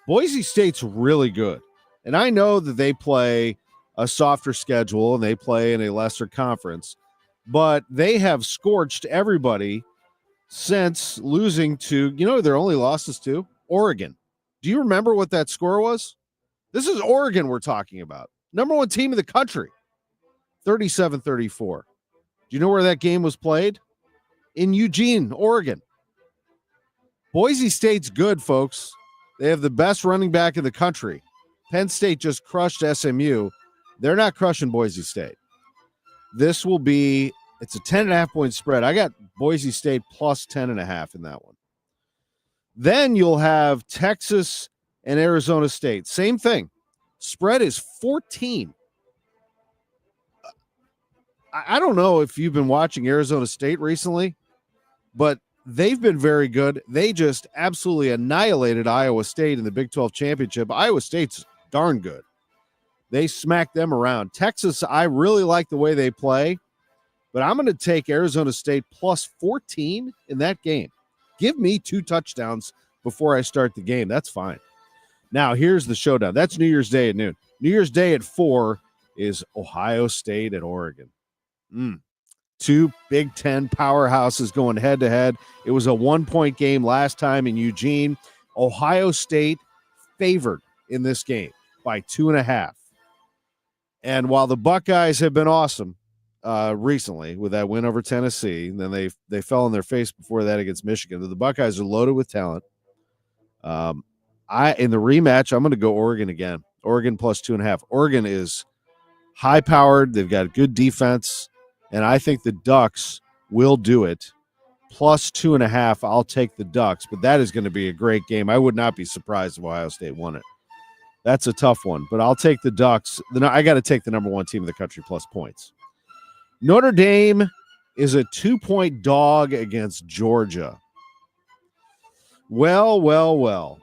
Boise State's really good, and I know that they play a softer schedule and they play in a lesser conference, but they have scorched everybody since losing to, their only losses to Oregon. Do you remember what that score was? This is Oregon we're talking about. Number 1 team in the country. 37-34. Do you know where that game was played? In Eugene, Oregon. Boise State's good, folks. They have the best running back in the country. Penn State just crushed SMU. They're not crushing Boise State. It's a 10.5-point spread. I got Boise State plus 10.5 in that one. Then you'll have Texas and Arizona State. Same thing. Spread is 14. I don't know if you've been watching Arizona State recently, but they've been very good. They just absolutely annihilated Iowa State in the Big 12 championship. Iowa State's darn good. They smacked them around. Texas, I really like the way they play, but I'm going to take Arizona State plus 14 in that game. Give me 2 touchdowns before I start the game. That's fine. Now, here's the showdown. That's New Year's Day at noon. New Year's Day at 4 is Ohio State and Oregon. 2 Big Ten powerhouses going head-to-head. It was a 1-point game last time in Eugene. Ohio State favored in this game by 2.5. And while the Buckeyes have been awesome recently with that win over Tennessee, and then they fell on their face before that against Michigan, the Buckeyes are loaded with talent. In the rematch, I'm going to go Oregon again. Oregon plus 2.5. Oregon is high-powered. They've got good defense. And I think the Ducks will do it. Plus 2.5, I'll take the Ducks, but that is going to be a great game. I would not be surprised if Ohio State won it. That's a tough one, but I'll take the Ducks. I got to take the number 1 team in the country plus points. Notre Dame is a 2-point dog against Georgia. Well.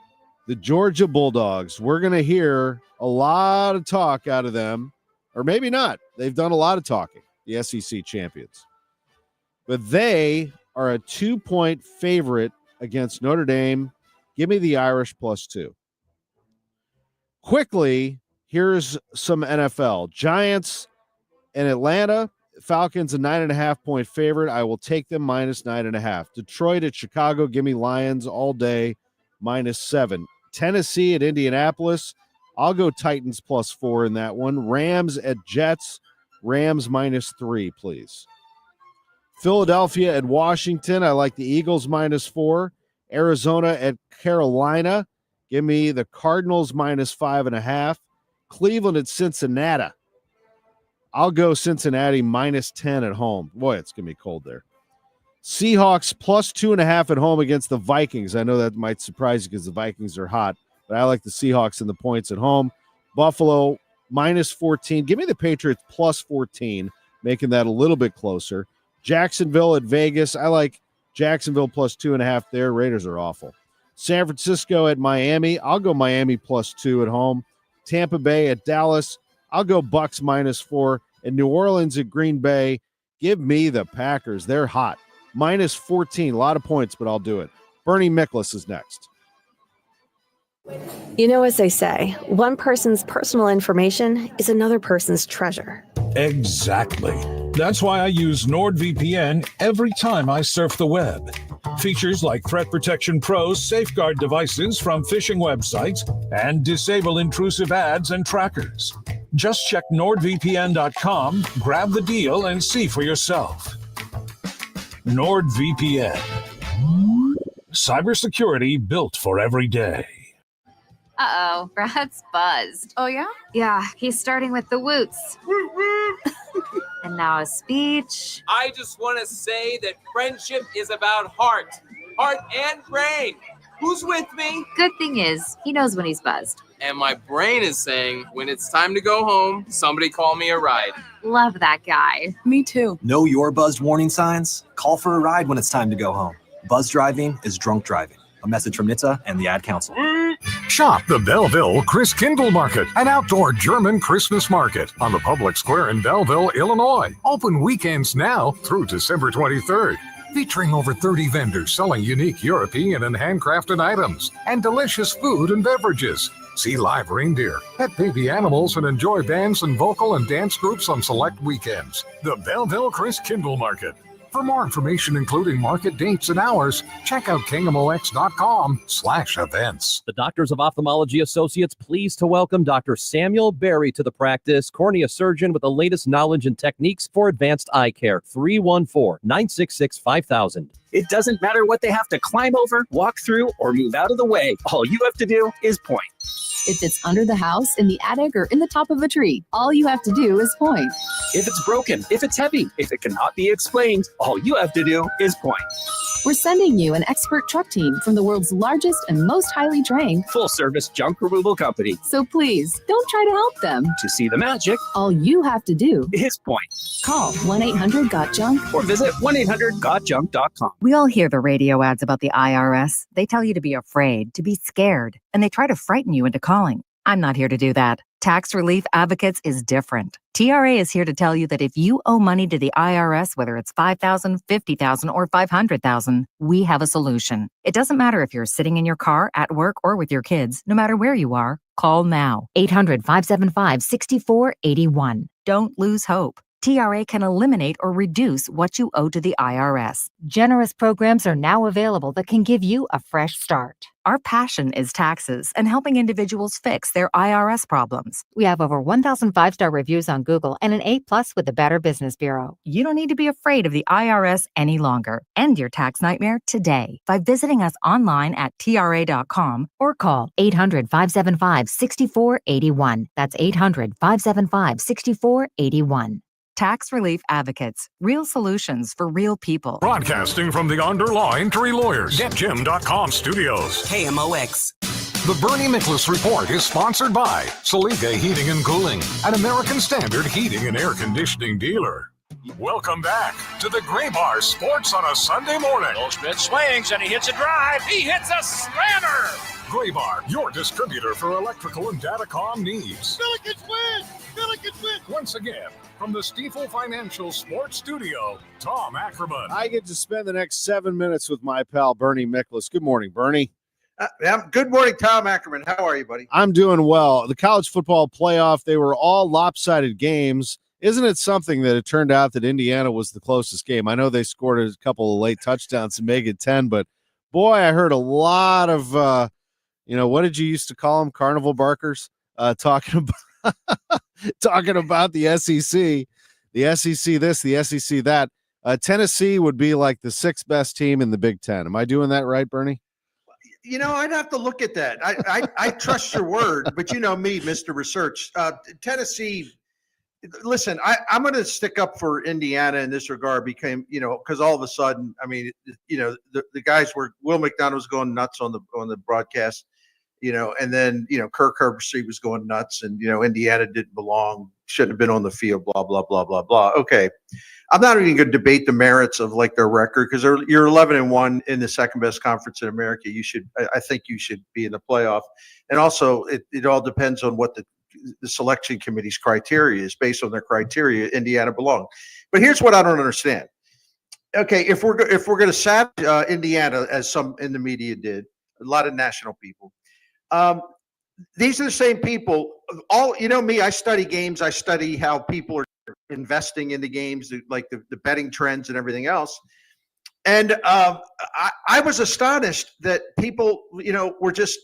The Georgia Bulldogs, we're going to hear a lot of talk out of them, or maybe not. They've done a lot of talking. The SEC champions. But they are a 2-point favorite against Notre Dame. Give me the Irish plus 2. Quickly, here's some NFL. Giants and Atlanta. Falcons a 9.5-point favorite. I will take them minus 9.5. Detroit at Chicago. Give me Lions all day minus 7. Tennessee at Indianapolis. I'll go Titans plus 4 in that one. Rams at Jets. Rams minus 3, please. Philadelphia at Washington. I like the Eagles minus 4. Arizona at Carolina. Give me the Cardinals minus 5.5. Cleveland at Cincinnati. I'll go Cincinnati minus 10 at home. Boy, it's going to be cold there. Seahawks plus 2.5 at home against the Vikings. I know that might surprise you because the Vikings are hot, but I like the Seahawks and the points at home. Buffalo minus 14. Give me the Patriots plus 14, making that a little bit closer. Jacksonville at Vegas. I like Jacksonville plus 2.5 there. Raiders are awful. San Francisco at Miami. I'll go Miami plus 2 at home. Tampa Bay at Dallas. I'll go Bucks minus 4. And New Orleans at Green Bay. Give me the Packers. They're hot. Minus 14. A lot of points, but I'll do it. Bernie Miklasz is next. You know, as they say, one person's personal information is another person's treasure. Exactly. That's why I use NordVPN every time I surf the web. Features like Threat Protection Pro safeguard devices from phishing websites and disable intrusive ads and trackers. Just check NordVPN.com, grab the deal, and see for yourself. NordVPN. Cybersecurity built for every day. Uh-oh, Brad's buzzed. Oh, yeah? Yeah, he's starting with the woots. And now a speech. I just want to say that friendship is about heart and brain. Who's with me? Good thing is, he knows when he's buzzed. And my brain is saying, when it's time to go home, somebody call me a ride. Love that guy. Me too. Know your buzzed warning signs? Call for a ride when it's time to go home. Buzz driving is drunk driving. A message from NHTSA and the Ad Council. Shop the Belleville Christkindl Market, an outdoor German Christmas market on the public square in Belleville, Illinois. Open weekends now through December 23rd. Featuring over 30 vendors selling unique European and handcrafted items and delicious food and beverages. See live reindeer, pet baby animals, and enjoy bands and vocal and dance groups on select weekends. The Belleville Christkindl Market. For more information, including market dates and hours, check out kingmox.com/events. The Doctors of Ophthalmology Associates pleased to welcome Dr. Samuel Berry to the practice, cornea surgeon with the latest knowledge and techniques for advanced eye care. 314-966-5000. It doesn't matter what they have to climb over, walk through, or move out of the way. All you have to do is point. If it's under the house, in the attic, or in the top of a tree, all you have to do is point. If it's broken, if it's heavy, if it cannot be explained, all you have to do is point. We're sending you an expert truck team from the world's largest and most highly trained full-service junk removal company. So please, don't try to help them. To see the magic, all you have to do is point. Call 1-800-GOT-JUNK or visit 1-800-GOTJUNK.com. We all hear the radio ads about the IRS. They tell you to be afraid, to be scared, and they try to frighten you into calling. I'm not here to do that. Tax Relief Advocates is different. TRA is here to tell you that if you owe money to the IRS, whether it's $5,000, $50,000, or $500,000, we have a solution. It doesn't matter if you're sitting in your car, at work, or with your kids. No matter where you are, call now. 800-575-6481. Don't lose hope. TRA can eliminate or reduce what you owe to the IRS. Generous programs are now available that can give you a fresh start. Our passion is taxes and helping individuals fix their IRS problems. We have over 1,000 5-star reviews on Google and an A+ with the Better Business Bureau. You don't need to be afraid of the IRS any longer. End your tax nightmare today by visiting us online at TRA.com or call 800-575-6481. That's 800-575-6481. Tax Relief Advocates. Real solutions for real people. Broadcasting from the Underline Tree Lawyers. GetJim.com studios. KMOX. The Bernie Miklasz Report is sponsored by Saliga Heating and Cooling, an American Standard heating and air conditioning dealer. Welcome back to the Gray Bar Sports on a Sunday morning. Goldschmidt swings and he hits a drive. He hits a slammer. Gray Bar, your distributor for electrical and datacom needs. Billikens win! Billikens win! Once again, from the Stifel Financial Sports Studio, Tom Ackerman. I get to spend the next 7 minutes with my pal, Bernie Miklasz. Good morning, Bernie. Good morning, Tom Ackerman. How are you, buddy? I'm doing well. The college football playoff, they were all lopsided games. Isn't it something that it turned out that Indiana was the closest game? I know they scored a couple of late touchdowns to make it 10, but boy, I heard a lot of, what did you used to call them? Carnival barkers, talking about the SEC, the SEC this, the SEC that. Tennessee would be like the 6th best team in the Big Ten. Am I doing that right, Bernie? I'd have to look at that. I trust your word, but you know me, Mr. Research. Tennessee, listen, I'm going to stick up for Indiana in this regard because all of a sudden, the guys Will McDonald was going nuts on the broadcast, and then, Kirk Herbstreit was going nuts and, Indiana didn't belong, shouldn't have been on the field, blah, blah, blah, blah, blah. Okay. I'm not even going to debate the merits of their record because you're 11-1 in the 2nd best conference in America. I think you should be in the playoff. And also it all depends on what the selection committee's criteria is. Based on their criteria, Indiana belong. But here's what I don't understand. Okay. If we're going to savage Indiana, as some in the media did, a lot of national people, these are the same people. Me, I study games. I study how people are investing in the games, like the betting trends and everything else. And I was astonished that people, were just,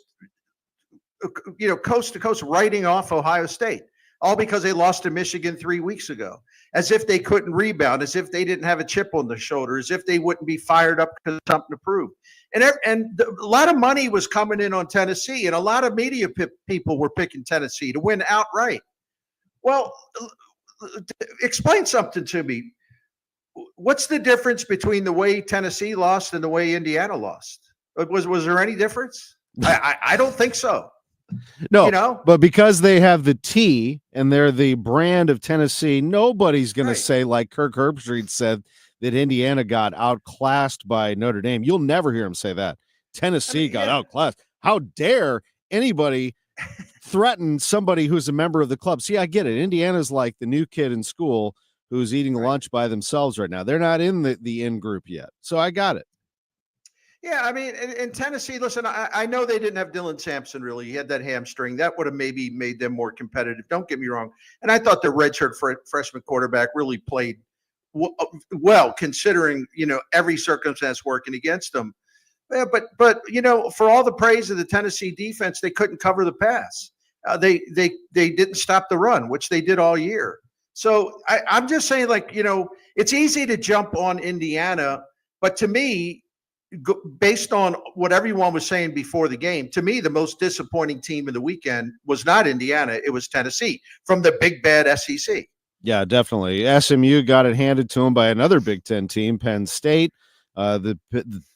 coast to coast writing off Ohio State, all because they lost to Michigan 3 weeks ago, as if they couldn't rebound, as if they didn't have a chip on their shoulder, as if they wouldn't be fired up because of something to prove. And a lot of money was coming in on Tennessee, and a lot of media people were picking Tennessee to win outright. Well, explain something to me. What's the difference between the way Tennessee lost and the way Indiana lost? Was there any difference? I don't think so. No, but because they have the T and they're the brand of Tennessee, nobody's going to say, like Kirk Herbstreit said, that Indiana got outclassed by Notre Dame. You'll never hear him say that. Tennessee got outclassed. How dare anybody threaten somebody who's a member of the club? See, I get it. Indiana's like the new kid in school who's eating lunch by themselves right now. They're not in the in group yet. So I got it. Yeah, I mean, in Tennessee, listen, I know they didn't have Dylan Sampson, really. He had that hamstring. That would have maybe made them more competitive. Don't get me wrong. And I thought the redshirt freshman quarterback really played well, considering, every circumstance working against them. Yeah, but for all the praise of the Tennessee defense, they couldn't cover the pass. They didn't stop the run, which they did all year. So I'm just saying, it's easy to jump on Indiana, but to me, based on what everyone was saying before the game, to me, the most disappointing team of the weekend was not Indiana. It was Tennessee from the big bad SEC. Yeah, definitely. SMU got it handed to them by another Big Ten team, Penn State. The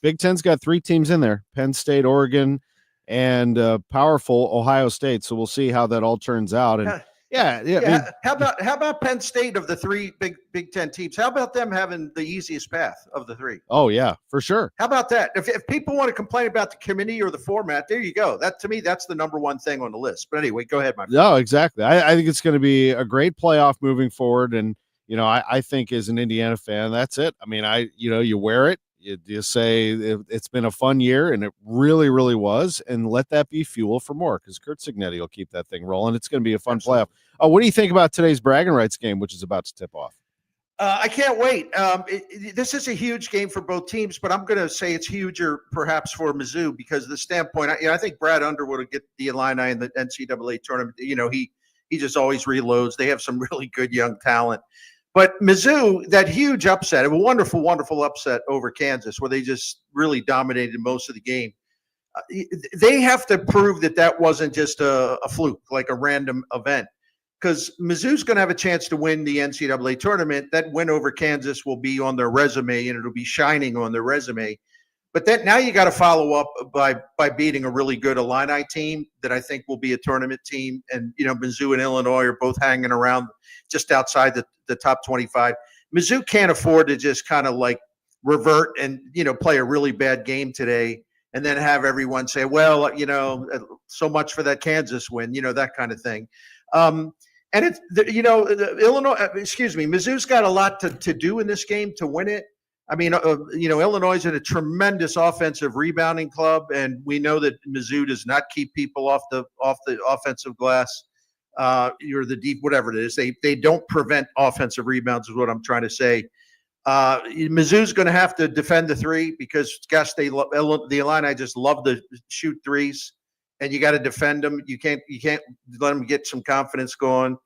Big Ten's got 3 teams in there: Penn State, Oregon, and powerful Ohio State. So we'll see how that all turns out. And yeah. I mean, how about Penn State of the 3 Big Ten teams? How about them having the easiest path of the 3? Oh yeah, for sure. How about that? If people want to complain about the committee or the format, there you go. That, to me, that's the number one thing on the list. But anyway, go ahead, my friend. No, exactly. I think it's going to be a great playoff moving forward. And I think as an Indiana fan, that's it. I mean, you wear it. You say it's been a fun year, and it really, really was, and let that be fuel for more, because Curt Cignetti will keep that thing rolling. It's going to be a fun playoff. What do you think about today's Braggin Rights game, which is about to tip off? I can't wait. This is a huge game for both teams, but I'm going to say it's huger perhaps for Mizzou because of the standpoint. I think Brad Underwood will get the Illini in the NCAA tournament. He just always reloads. They have some really good young talent. But Mizzou, that huge upset, a wonderful, wonderful upset over Kansas, where they just really dominated most of the game. They have to prove that wasn't just a fluke, like a random event, because Mizzou's going to have a chance to win the NCAA tournament. That win over Kansas will be on their resume, and it'll be shining on their resume. But now you got to follow up by beating a really good Illini team that I think will be a tournament team. And, Mizzou and Illinois are both hanging around just outside the top 25. Mizzou can't afford to just kind of revert and, play a really bad game today and then have everyone say, well, so much for that Kansas win, that kind of thing. And it's, Mizzou's got a lot to do in this game to win it. I mean, Illinois is in a tremendous offensive rebounding club, and we know that Mizzou does not keep people off the offensive glass. Or the deep, whatever it is. They don't prevent offensive rebounds, is what I'm trying to say. Mizzou's going to have to defend the 3 because, gosh, the Illini just love to shoot threes, and you got to defend them. You can't let them get some confidence going.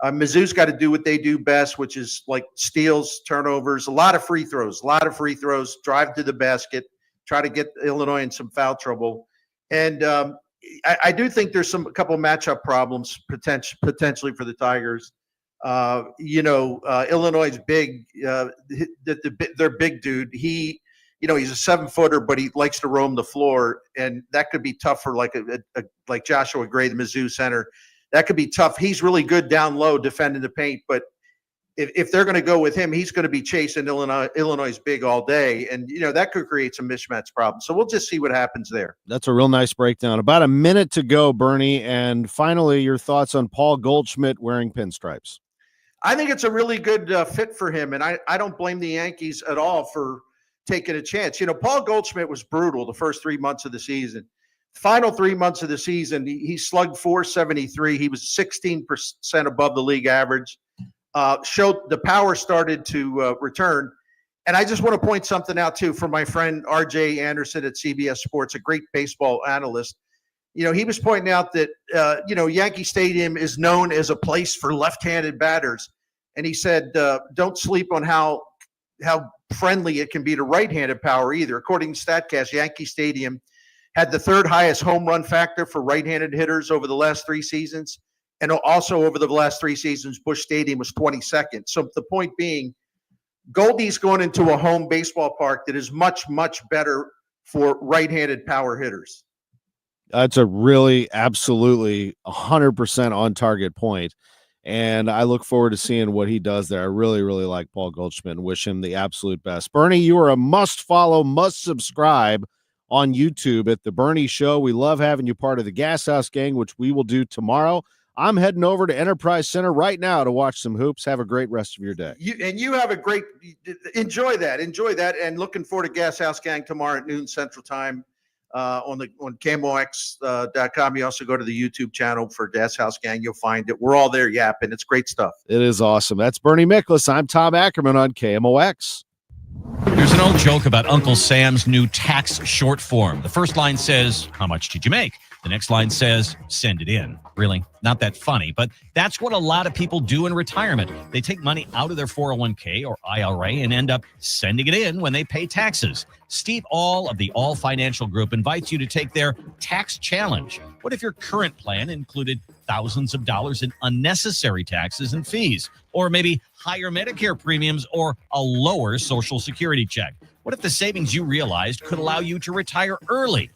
Mizzou's got to do what they do best, which is steals, turnovers, a lot of free throws, drive to the basket, try to get Illinois in some foul trouble. And I do think there's a couple matchup problems potentially for the Tigers. Illinois' big, their big dude. He's a 7-footer, but he likes to roam the floor, and that could be tough for like Joshua Gray, the Mizzou center. That could be tough. He's really good down low defending the paint, but if they're going to go with him, he's going to be chasing Illinois' big all day, and that could create some mismatch problems. So we'll just see what happens there. That's a real nice breakdown. About a minute to go, Bernie, and finally, your thoughts on Paul Goldschmidt wearing pinstripes. I think it's a really good fit for him, and I don't blame the Yankees at all for taking a chance. Paul Goldschmidt was brutal the first 3 months of the season. Final 3 months of the season, he slugged .473. He was 16% above the league average. Showed the power started to return. And I just want to point something out, too, from my friend R.J. Anderson at CBS Sports, a great baseball analyst. He was pointing out that, Yankee Stadium is known as a place for left-handed batters. And he said, don't sleep on how friendly it can be to right-handed power either. According to StatCast, Yankee Stadium had the 3rd highest home run factor for right-handed hitters over the last 3 seasons. And also over the last 3 seasons, Busch Stadium was 22nd. So the point being, Goldie's going into a home baseball park that is much, much better for right-handed power hitters. That's a really absolutely 100% on target point. And I look forward to seeing what he does there. I really, really like Paul Goldschmidt and wish him the absolute best. Bernie, you are a must follow, must subscribe on YouTube at The Bernie Show. We love having you part of the Gas House Gang, which we will do tomorrow. I'm heading over to Enterprise Center right now to watch some hoops. Have a great rest of your day. You have a great – enjoy that. And looking forward to Gas House Gang tomorrow at noon Central Time. On KMOX.com. You also go to the YouTube channel for Gas House Gang. You'll find it. We're all there yapping. It's great stuff. It is awesome. That's Bernie Miklasz. I'm Tom Ackerman on KMOX. There's an old joke about Uncle Sam's new tax short form. The first line says, "How much did you make?" The next line says, "Send it in." Really? Not that funny, but that's what a lot of people do in retirement. They take money out of their 401k or IRA and end up sending it in when they pay taxes. Steve All of the All Financial Group invites you to take their tax challenge. What if your current plan included thousands of dollars in unnecessary taxes and fees, or maybe higher Medicare premiums or a lower Social Security check? What if the savings you realized could allow you to retire early?